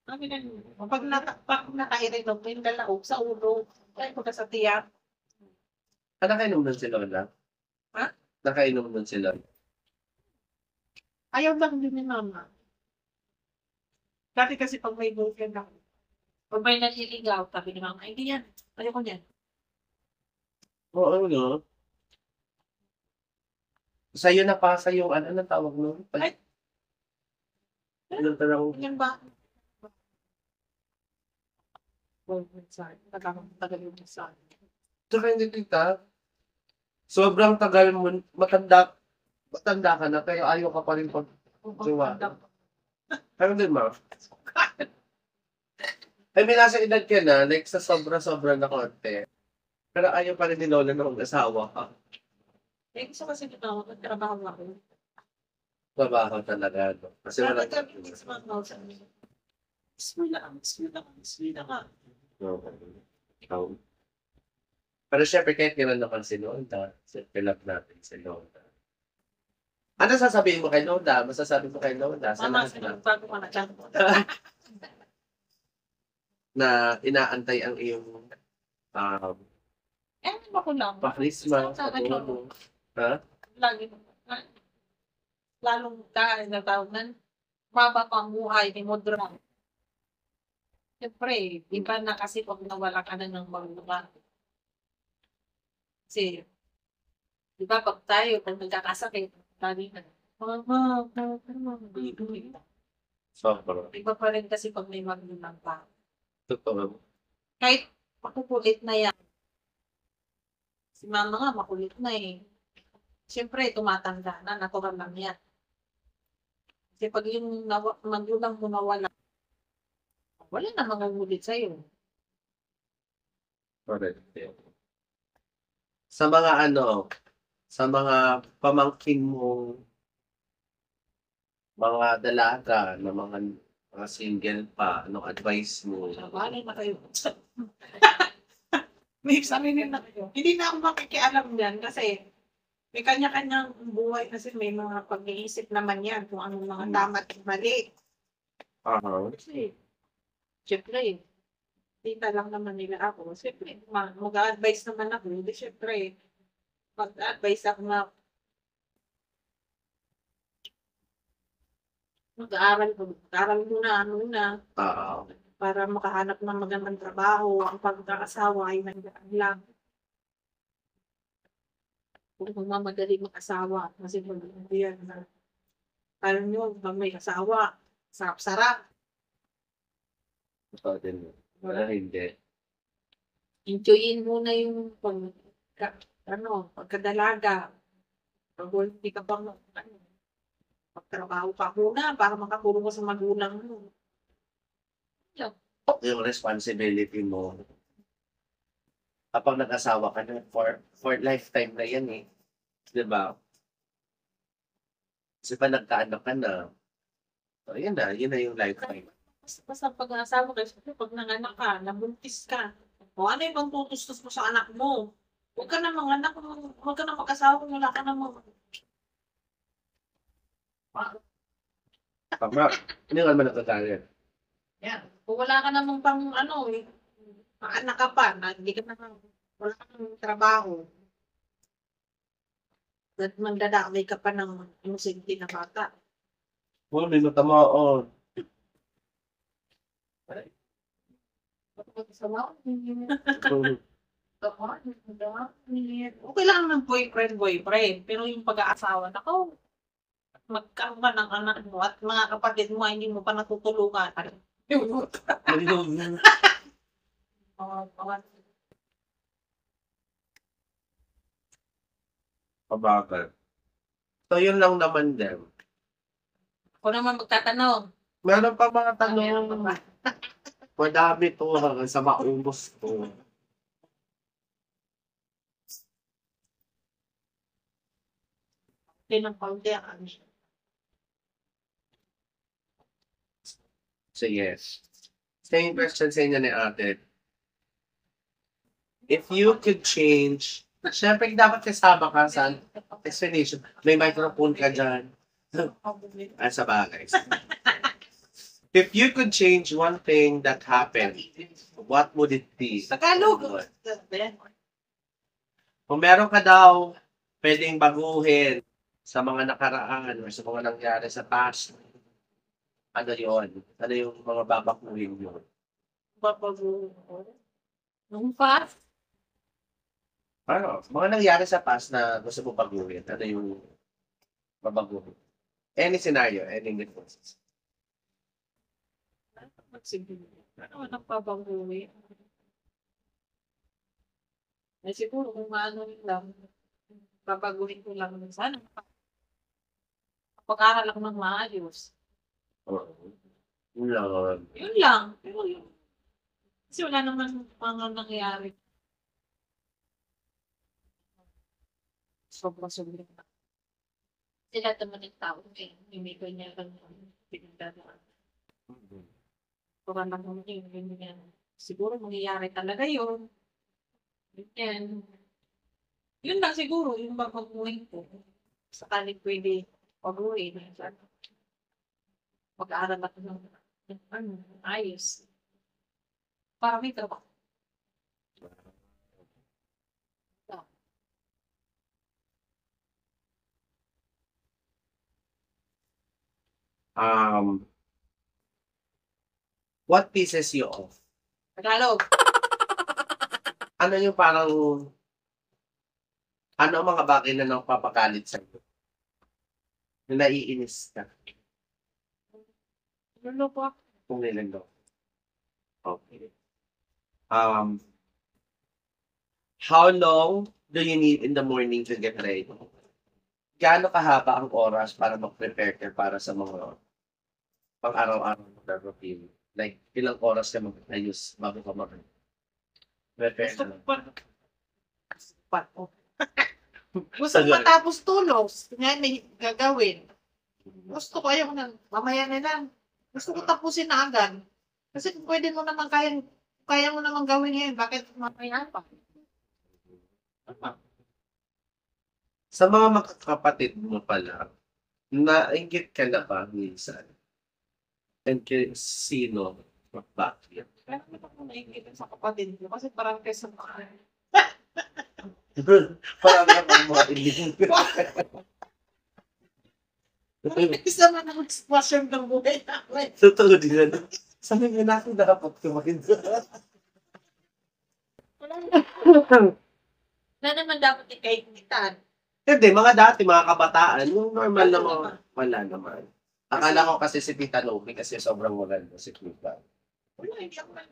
Sabi na, pag nakainom, may lalaog sa ulo. Ay, pagka sa tiyak. nakainom nun si Lola? Ha? Nakainom nun si Lola. Ayaw lang din ni mama. Dati kasi pag may girlfriend ako, pag may naniligaw, sabi ni mama, hindi yan. Ayoko niyan. Oo, no? Sa'yo napasa yung ano tawag nun? Ay. Ano talagang Yan ba? Tagal yung mensahe. Tsaka hindi tita, sobrang tagal mo, matanda ka na, kaya ayaw ka pa rin pag jowa. Ano din, ma? Ay, may nasa edad ka na, like sa sobra-sobra na konti. Pero ayaw pa rin ni Lola na mag-asawa ka. Eh, gusto kasi dito, nagtrabaho ako. Trabaho talaga, no? Kasi wala Nagtrabaho din sa mga kausan. Sweet lang nga. Ikaw. Pero syempre, kahit gano'n naman si Lola, love natin si Lola. Ano sasabihin mo kay Lola? Masasabi mo kay Lola sa Mama, lahat na, sinagbago ka na dyan. na inaantay ang iyong Eh, ano ko lang. pa-Christmas, Sa akin, patulong. Ha? lagi, lalong dahil na tawag na, maba pa ang buhay ni Modra. Siyempre, iba na kasi pag nawala ka na ng magulang. Kasi, di ba, pag tayo, pag nagkakasakit, lagi na, mama, baby. Sobra. Iba pa rin kasi pag may magulang pa. Totoo. Kahit makukulit na yan. Si mama nga, makulit na eh. Siyempre, tumatanda na, natural lang yan. Kasi pag yung magulang mo nawala, wala na mangungulit sa'yo. Correct. Sa mga ano, sa mga pamangkin mo, mga dalaga, na mga single pa, anong advice mo? Bahala na kayo. May sarili na kayo. Hindi na ako makikialam yan kasi may kanya-kanyang buhay kasi may mga pag-iisip naman yan kung anong mga tama at mali. Kasi, syempre, tita lang naman nila ako. Syempre, mag-a-advise naman ako. Hindi, syempre, mag-a-advise ako na mag-aaral muna, ano na, para makahanap ng magandang trabaho. Ang pagkakasawa ay nandiyan lang. Kung magmamadali mag-asawa, kasi pag hindi yan, alam nyo, pag may asawa, sarap-sarap. Totoo din. Wala hindi. Enjoyin mo na yung pagkadalaga. Pag hindi ka pang, magtrabaho ka muna para makatulong ka sa magulang mo. Yung responsibility mo. Kapag nag-asawa ka na, for lifetime na yan eh. Di ba? Kasi pa nagkaanak ka na, so, yun na yung lifetime. Basta pag-asawa ka, syempre pag nanganak ka, nabuntis ka, o ano yung bang tutustos mo sa anak mo? Huwag ka na manganak, huwag ka na mag-asawa kung wala ka na Tama. Hindi ka naman nagkagalit. Yan. Kung wala ka namang pang ano eh, anak ka pa, na hindi ka na, wala ka ng trabaho. At mandadamay ka pa ng inosente na bata. Well, may matamaan. Okay lang ng boyfriend, pero yung pag-aasawa, nako, magkaroon ka ng anak mo at mga kapatid mo, hindi mo pa natutulungan. Mga Kabagal. So, yun lang naman din. Ako naman magtatanong. Meron pa mga Meron pa tanong. ba? Madami to hanggang sa maubos to. Hindi ng kaunti ang ano siya. So, yes. Same question sa inyo ni ate. If you could change, syempre dapat kasama ka sa explanation. May microphone ka dyan. Ah, sa bagay. If you could change one thing that happened, what would it be? Tagalog. Kung meron ka daw pwedeng baguhin sa mga nakaraan or sa mga nangyari sa past, ano yon? Ano yung mga babakuhin yun? Babago. Nung past, Ano? Mga nangyari sa past na gusto mo baguhin, ano yung babaguhin? Any scenario, any differences. ano ang pabaguhin? Eh, siguro kung ano lang, babaguhin ko lang sana. Pag-aral ako ng maayos. Yun lang. Yun lang. Pero yun. Kasi wala naman mga nangyayari. Sobra-sobra. Sila naman ng tao eh. Hindi ko niya lang pinagdadaan. Parang lang naman yun. Ganyan. Siguro mangyayari talaga yun. Yan. Yun lang siguro. Yung babaguhin ko. Sakaling pwede baguhin. Pag-aaral ako ng ayos. Para may trabaho. What pisses you off? Tagalog. Ano yung parang, ano ang mga bagay na napapakalit sa iyo? Na naiinis ka? Ano po? Kung nilang daw. Okay. How long do you need in the morning to get ready? Gaano kahaba ang oras para mag-prepare ka para sa mga pang-araw-araw na routine? Like, ilang oras ka mag-ayos bago ka mag-prepare Gusto ka? ko pa. Gusto ko matapos tulog. Ngayon may gagawin. Gusto ko ayaw na. Mamaya na lang. Gusto ko tapusin na agad. Kasi kung pwede mo naman kaya mo naman gawin ngayon, bakit mamaya pa? Sa mga magkakapatid mo pala, nainggit ka na ba minsan? And sino? Bakit? Pero hindi ko naingit sa kapatid ko kasi parang kesa mga Parang ang mga ilig. isa man ang sitwasyon ng buhay namin. Totoo din na. Sabi nga natin dapat kumain. Na naman dapat ikainitan. Hindi, mga dati, mga kabataan, yung normal na mga, wala naman. Akala ko kasi si Tita Novi kasi sobrang maganda si Tita. Wala, hindi ako lang.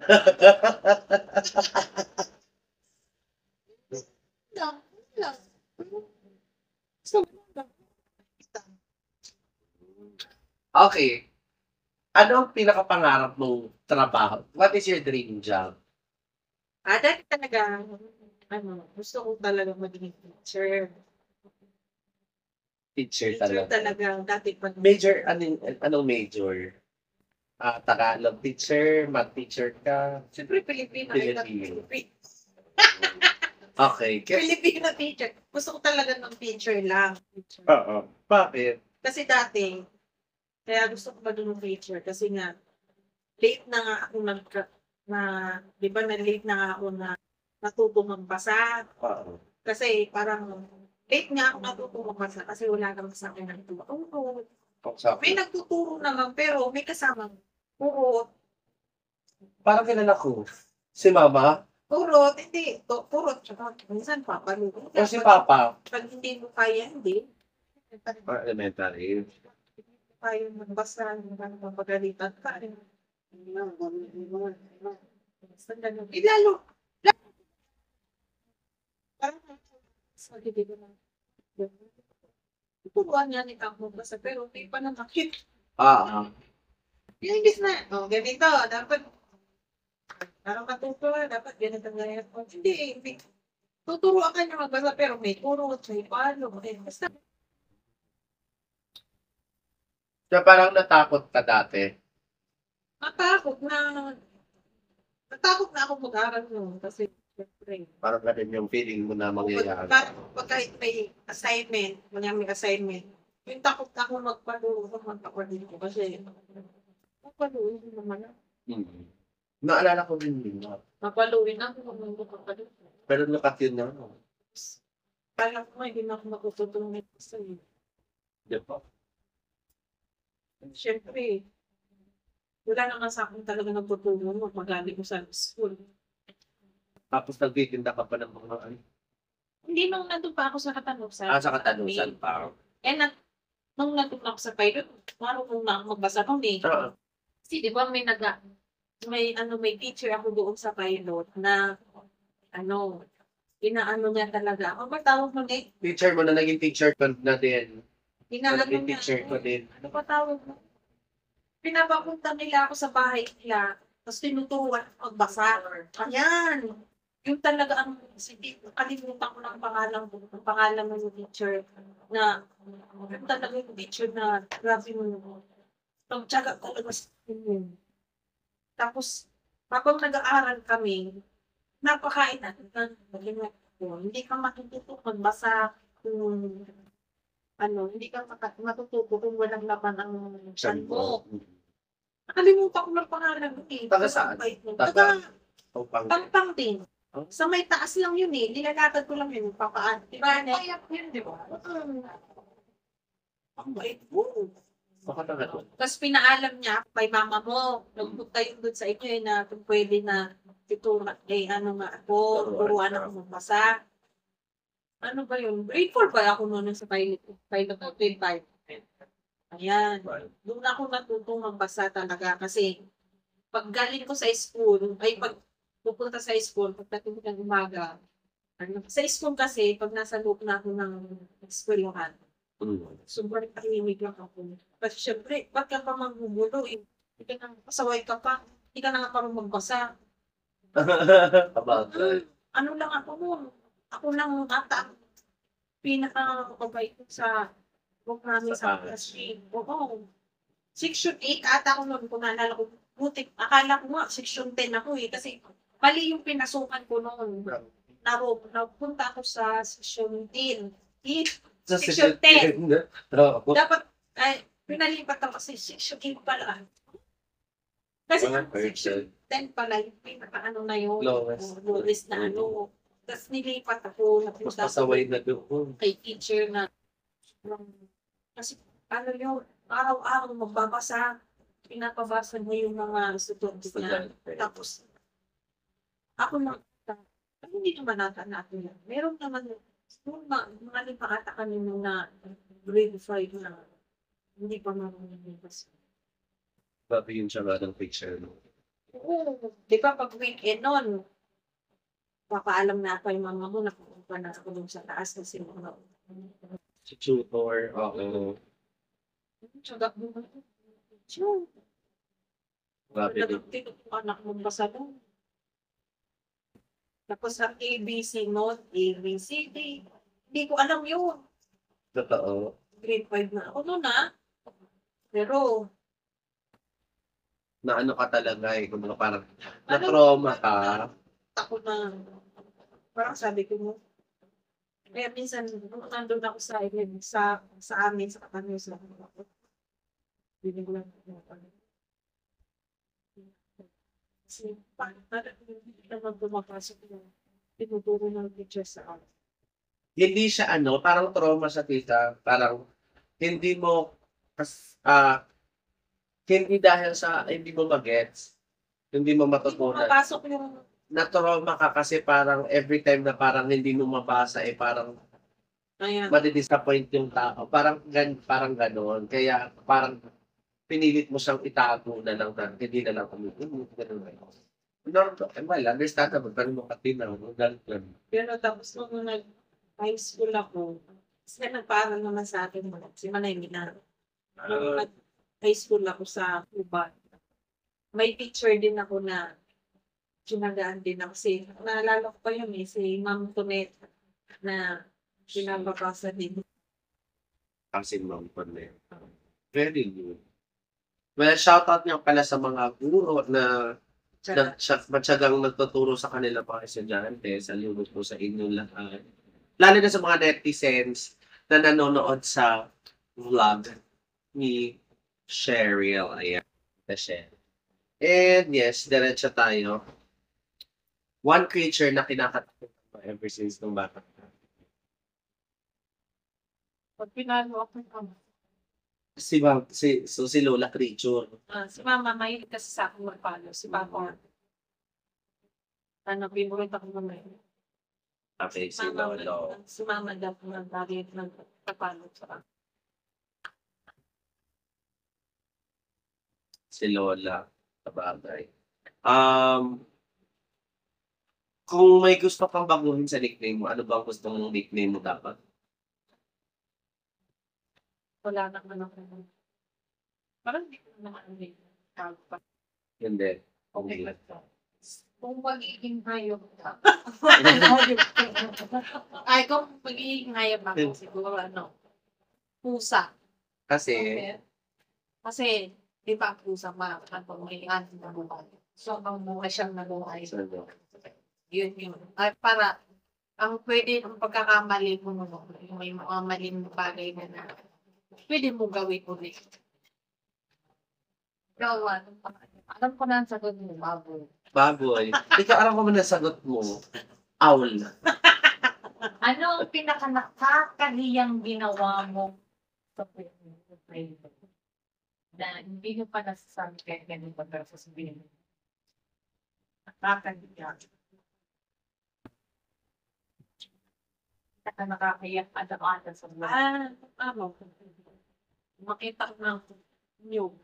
Lang. So, Okay. Ano ang pinakapangarap mong trabaho? What is your dream job? dati talaga, gusto ko talaga maging teacher. Teacher Teacher talaga. talaga, dati pa. Major, anong major? Tagalog teacher, math teacher ka. Siyempre, Pilipino. Filipino. Okay. Filipino teacher. Gusto ko talaga ng teacher lang. Oo. Bakit? Kasi dati, kaya gusto ko maging teacher kasi nga, late na nga ako di ba na-late na nga ako na natuto magbasa. Oo. Kasi parang, late nga ako natuto magbasa kasi wala naman sa akin nagtuturo. May nagtuturo naman pero may kasamang purot. Parang kilala ko. Si Mama? Purot, hindi. Purot. Tsaka minsan papaluto. O si Papa? Pag hindi mo kaya, hindi. Elementary. Kaya magbasa, mapagalitan ka. Lalo. Parang sabi dito na. Turuan niya ni Kang magbasa pero hindi pa na nakita. Yung imbis na, ganito, dapat parang matuto, dapat ganito ganyan. Hindi. Tuturuan ka niya magbasa pero may turo, may paano. Basta. So parang natakot ka dati. Natakot na, natakot na ako mag-aral noon kasi syempre, Parang ganun yung feeling mo na mangyayari. pag kahit may assignment, may assignment, yung takot ako magpapaluin ko kasi papaluin ko naman ako. Mm. Naalala ko rin yun. Papaluin ako kung magpapaluin. Pero nakatune na ako. Kala ko nga, hindi na ako matutulungan kasi Di ba? syempre, wala naman sa akin talaga nagtutulong magaling ko sa school. Tapos nagtitinda ka pa ng mga ano. Hindi nung nandun pa ako sa Katanusan. Sa Katanusan pa. Eh, nung nandun ako sa pilot, marunong na ako magbasa nun eh. Oo. Kasi di ba may teacher ako doon sa pilot na inaano niya talaga. Ano ba tawag nun eh? Teacher mo na naging teacher ko na din. Inaano Naging niya. teacher ko din. Ano ba tawag mo? Pinapapunta nila ako sa bahay nila, tapos tinuturuan ako magbasa. Ayan. Yung talaga ang, sige, kalimutan ko ng pangalan ng teacher na, yung talaga yung teacher na, grabe mo, nagtsaga talaga sa akin. Tapos, habang nag-aaral kami, napakain natin hindi ka matututo magbasa kung hindi ka matututo kung walang laman ang tiyan mo. Nakalimutan ko ng pangalan mo eh. Taga saan? Taga Upang. Pampang din. Oh. Sa may taas lang yun eh. Nilalakad ko lang yun. Papaan. Diba? Payak yun, di ba? Ang bait mo. Baka taga doon. Tapos pinaalam niya kay mama mo. Nagpunta yun doon sa inyo eh na kung pwede na turuan turuan ako magbasa. Ano ba yun? Grade 4 ba ako noon sa pilot ko? Grade 5. Ayan. Doon ako natutong magbasa talaga kasi pag galing ko sa school, pag pupunta sa school, pagdating ng umaga, sa school kasi, pag nasa loob na ako ng eskwelahan, sobrang tahimik lang ako. Kasi syempre, ba't ka pa magbubulo? Hindi ka nang pasaway ka pa. Hindi ka na nga parang magbasa. Ano lang ako noon? Ako lang ata pinaka-kabait sa book namin sa classroom. Oo. Section 8 ata ako noon, kung naalala ko. Butik, akala ko nga, section 10 ako eh. Kasi mali yung pinasukan ko noon. Napunta ako sa section 10. Sa Section 10. Oo. Dapat, pinalipat ako kasi section 8 pala. Kasi Mga section 10 pala, yung pinaka-ano na yun. Lowest. Lowest na ano. Tapos nilipat ako. Mas Napunta ako pasaway na doon. kay teacher na, kasi yun, araw-araw magbabasa. Pinapabasa niya yung mga estudyante niya. Tapos, ako lang, hindi naman natin yan. Meron naman, yung mga limakata kanino na grade 5 na hindi pa marunong kasi. Babi yun siya nga ng picture. No? Oo, di ba pag weekend nun, papaalam na ako yung mga mo, nakukuha na ako dun sa taas kasi Si tutor. Oo. tsaga mo na. So, Babi din. tinutukan ako magbasa doon. Tapos ang ABC note, ABCD. Hindi ko alam yun. Totoo. Grade 5 na ako noon Pero, Na ano ka talaga eh. Kung parang na-trauma ka. ako na, parang sabi ko mo, kaya minsan, nung nandun ako sa amin, sa Katanusan, hindi ko lang kasi, parang hindi naman pumapasok yung tinuturo ng teacher sa akin. Hindi siya parang trauma sa tita. Parang hindi mo hindi dahil sa hindi mo magets, hindi mo Hindi matutunan. pumapasok yung, Na-trauma ka kasi parang every time na parang hindi mo mabasa parang ayan, madi-disappoint yung tao. Parang gano'n. Kaya parang pinilit mo siyang itago na lang na hindi na lang kumukulit. Ganun ba yun? Well, understandable. Pero mo katinaw. Ganun. pero tapos nung nag-high school ako, kasi nagpaaral naman sa akin si Manay Minaro. Nung nag-high school ako sa Cuba, may teacher din ako na sinagaan din ako. Kasi naalala ko pa yun si Ma'am Tonet na pinababasa din. Kasi ma'am pa na yun. Very good. Well, shoutout nga pala sa mga guro na matyagang nagtuturo sa kanila mga estudyante. Saludo po sa inyong lahat. Lalo na sa mga netizens na nanonood sa vlog ni Cheryl. Ayan. Cheryl. And yes, diretso tayo. One creature na kinakatakot ko ever since nung bata. Pag pinalo ako ng Si Lola Creature. Si Mama, mahilig kasi sa akin magpalo. Si Papa, favorite ako naman. Okay, si Mama, Lolo. si Mama daw nagpapalo nagpapalo sa akin. Si Lola. Sabagay. Kung may gusto kang baguhin sa nickname mo, ano bang gusto mong nickname mo dapat? Wala naman ako. Parang hindi ko naman pa. Hindi. okay Okay. lang to. Kung magiging hayop ka. Ay, kung magiging hayop ako, siguro pusa. Kasi, Okay. Kasi, di ba ang pusa makakapag-malingan na buhay. So, ang buhay siyang nabuhay. ano, Yun. Ay, para, ang ang pagkakamali mo yung may mga maling bagay na pwede mo gawin ulit. Ikaw, alam ko na ang sagot mo, baboy. baboy. Ikaw, alam ko man ang sagot mo. Owl. Ano ang pinaka-nakakaliyang ginawa mo sa pwede? Na hindi nyo pa nasasabi kahit ganun pa pero sasabihin mo. Nakakaliya. Nakakayak ada-ada sa buhay. Makita ko ng nyug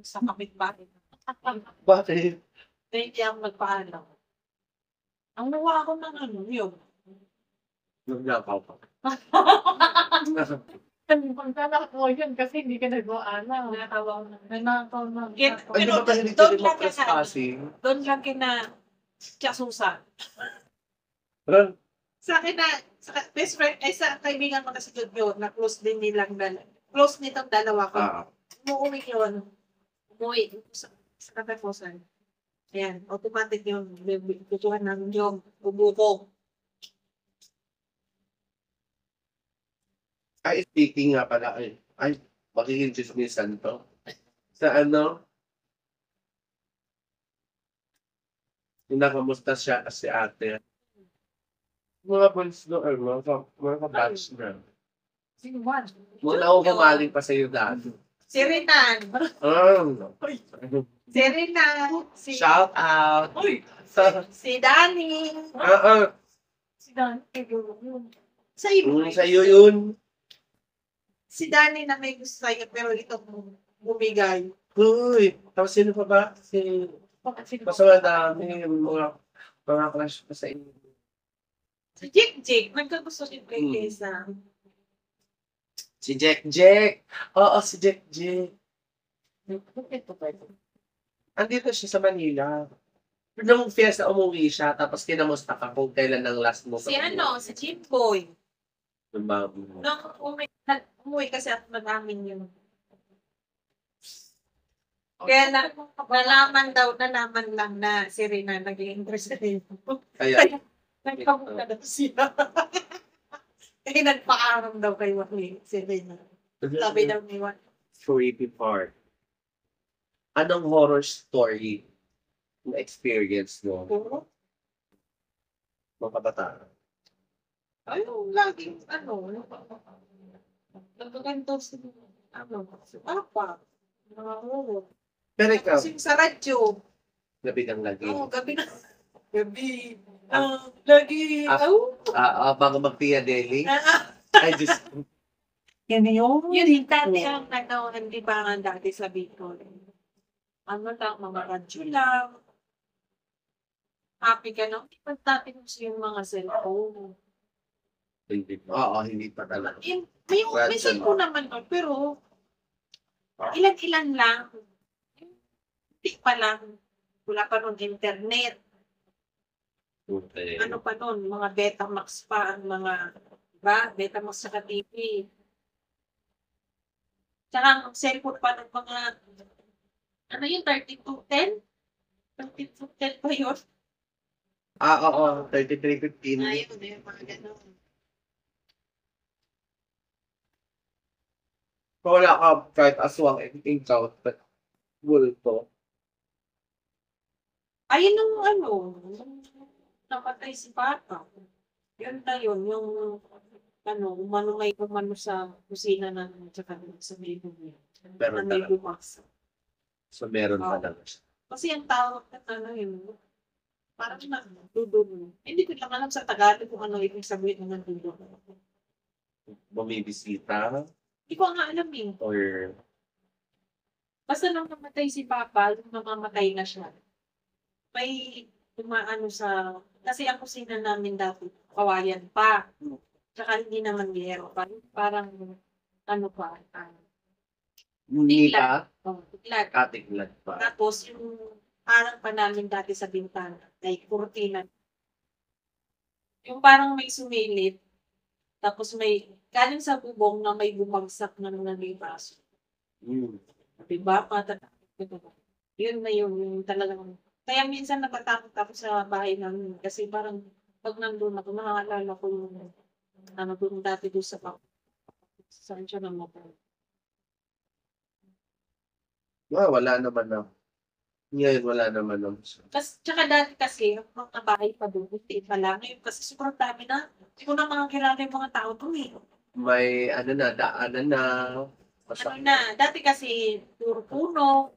sa kapitbahay. Bakit? Hindi ako nagpaalam. Ang nawa ako ng nyug. Nagnakaw pa. Pagkanak mo yun kasi hindi ka nag-aala. Natawa ko na. Nanakaw na. Ay, di ba ba hindi Doon ka lang mag-trespassing? Doon lang kina Chasusa. Parang, Sa akin sa best friend, ay sa kaibigan ko kasi yun, na close din nilang close nitong dalawa ko. Umuwi yun. Umuwi sa katapusan. Ayan, automatic yung kukuha ng yung bubuko. ay, speaking nga pala, ay, magiging chismisan to. Sa nakamusta siya kasi ate. Mga boys no, mga kabatch na. Sino man? Muna ako kumaling pa sa'yo dati. Si Renan. Si Renan. Shout out! Si Danny. Si Dan. Sa iyo. Sa'yo yun. Si Danny na may gusto sa'yo, pero ito bumigay. Uy, tapos sino pa ba? Mas madami yung mga crush pa sa inyo. Si Jake. Nagkagusto niyo kay Tessa. Si Jack. Oo, si Jack. Ito ba ito? Andito siya sa Manila. Nung fiesta, umuwi siya, tapos kinamusta ka kung kailan ang last mo. Si si Jimboy. Yung bago. Nung umuwi kasi at madamin yun. Kaya nalaman lang na si Rina naging interested. Kaya, Nagkamuka daw siya. Kaya nagpaaram daw kay Wani si Rina. Sabi daw ni Wani. creepy part. Anong horror story na experience mo? Mga kabataan? Ayun, laging nagkaganto si Papa. Mga horror. Pero ikaw, Kasi sa radyo. gabi ng lagi. Oo, gabi na. Gabi. Lagi. Bago mag-Pia Daily? Ay, just, Yan yun. Yun, dati ang hindi pa nga dati sa Bicol. Mga radyo lang. Happy ka na. Hindi pa dati gusto yung mga cellphone. Oo, hindi pa talaga. May cellphone naman, pero ilan-ilan lang. Hindi pa lang. Wala pa nun internet. Okay. Ano pa nun? Mga Betamax pa ang mga, diba? Betamax sa TV. Tsaka ang cellphone pa ng mga, ano yun, 3210? 3210 pa yun? Oo, 3315. Ayun, yung mga ganun. Kung wala ka kahit aswang editing count, but bulto. Ayun yung ano, yung napatay si Papa. Yun na yun, yung ano, umano sa kusina namin, tsaka sa living room. Meron Na may talaga. bumaksa. So, meron Oo. talaga siya. Kasi ang tawag na ano yun, parang nagdudun. Hindi ko lang alam sa Tagalog kung ano ibig sabihin ng nagdudun. Bumibisita Hindi ko nga alam eh. or Basta nung namatay si Papa, nung namamatay na siya, may tumaano sa, kasi ang kusina namin dati, kawayan pa. Tsaka hindi naman biyero pa. Parang, ano pa, nipa, tiklat. katiglat pa. Tapos, yung parang pa namin dati sa bintana, ay kurtina. Yung parang may sumilip, tapos may, galing sa bubong na may bumagsak na nanlibaso. Mm. Diba? Yun na yun, yung talagang, kaya minsan natatakot ako sa bahay namin kasi parang pag nandun ako, nakakaalala ko yung ano doon dati doon sa saan siya namatay. Wala naman na. Ngayon, wala naman na. Tsaka dati kasi, yung mga bahay pa doon, hindi pa lang. Ngayon kasi sobrang dami na. Hindi ko na mga kilala yung mga tao doon eh. May ano na, daanan na. Ano na, dati kasi, puro puno,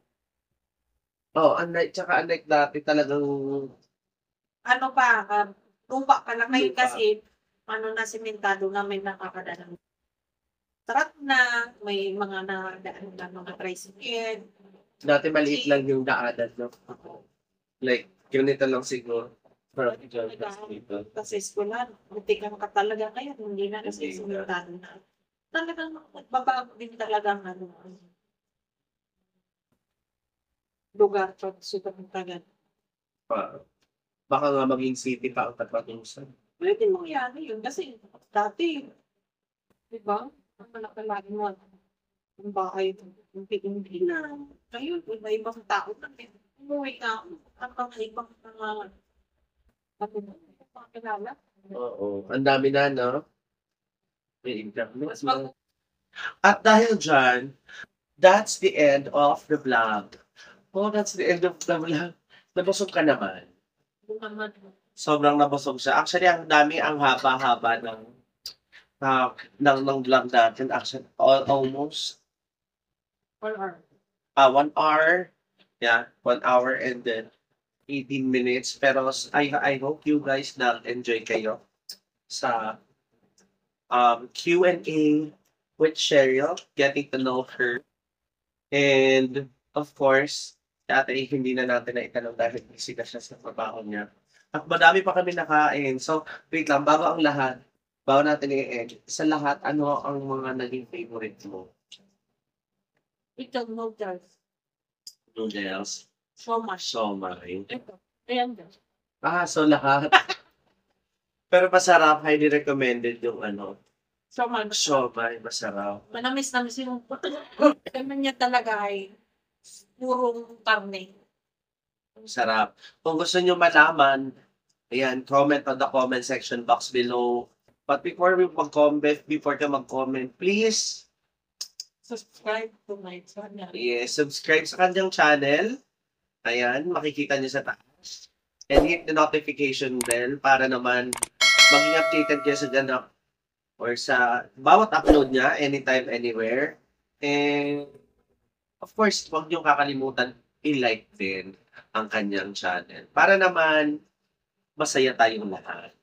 Tsaka unlike dati talagang ano pa, lupa pa lang. Ngayon Lupa. kasi, ano na, simentado na may nakakadaan. Truck na, may mga nadaan na mga tricycle. dati maliit lang yung daanan, no? Like, ganito lang siguro. Parang dyan, tapos dito. Kasi eskwela, butikan ka talaga ngayon, hindi na kasi Hindi na. simentado na. Talagang magbabago din talaga ang ano, lugar pag super tagal. Baka nga maging city pa ang Tagpatusan. Pwede mangyari yun kasi dati, di ba? Ang malaki mo ang bahay, hindi na. Ngayon, iba-ibang tao na. Umuwi na ako. Ang mga ibang mga mga kilala. Oo. Ang dami na, no? May internet Mas na. At dahil dyan, that's the end of the vlog. That's the end of the vlog. Nabusog ka naman. naman, Sobrang nabusog siya. Actually, ang dami, ang haba-haba ng vlog natin. Actually, almost or 1 hour. Yeah, 1 hour and then 18 minutes. Pero I hope you guys na-enjoy kayo sa Q&A with Cheryl, getting to know her. And of course, dati hindi na natin na itanong dahil busy na siya sa trabaho niya. At madami pa kami nakain. So, wait lang, bago natin i-end, sa lahat, ano ang mga naging favorite mo? ito, noodles. Noodles, So much. somay. Ito. Ayan din. So lahat. Pero masarap, highly recommended yung So much. siomai, masarap. Manamis yung naman niya talaga ay purong karne. Sarap. Kung gusto nyo malaman, ayan, comment on the comment section box below. But before ka mag-comment, please, Subscribe to my channel. subscribe sa kanyang channel. Ayan, makikita nyo sa taas. And hit the notification bell para naman maging updated kayo sa ganap or sa bawat upload niya, anytime, anywhere. And, of course, huwag nyo kakalimutan i-like din ang kanyang channel. Para naman, masaya tayong lahat.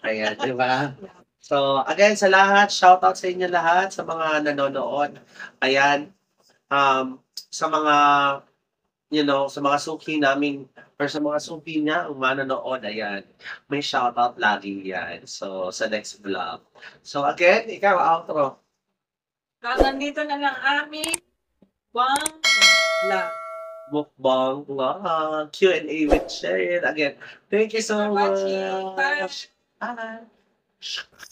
Ayan, di ba? So, again, sa lahat, shoutout sa inyo lahat, sa mga nanonood. Ayan, sa mga, sa mga suki namin, or sa mga suki niya, ang manonood, ayan, may shoutout lagi yan. So, sa next vlog. So, again, ikaw, outro. Hanggang dito na lang aming vlog. Mukbang vlog, Q&A with Cheryl. Again, thank you so For much. watching. Bye. Bye.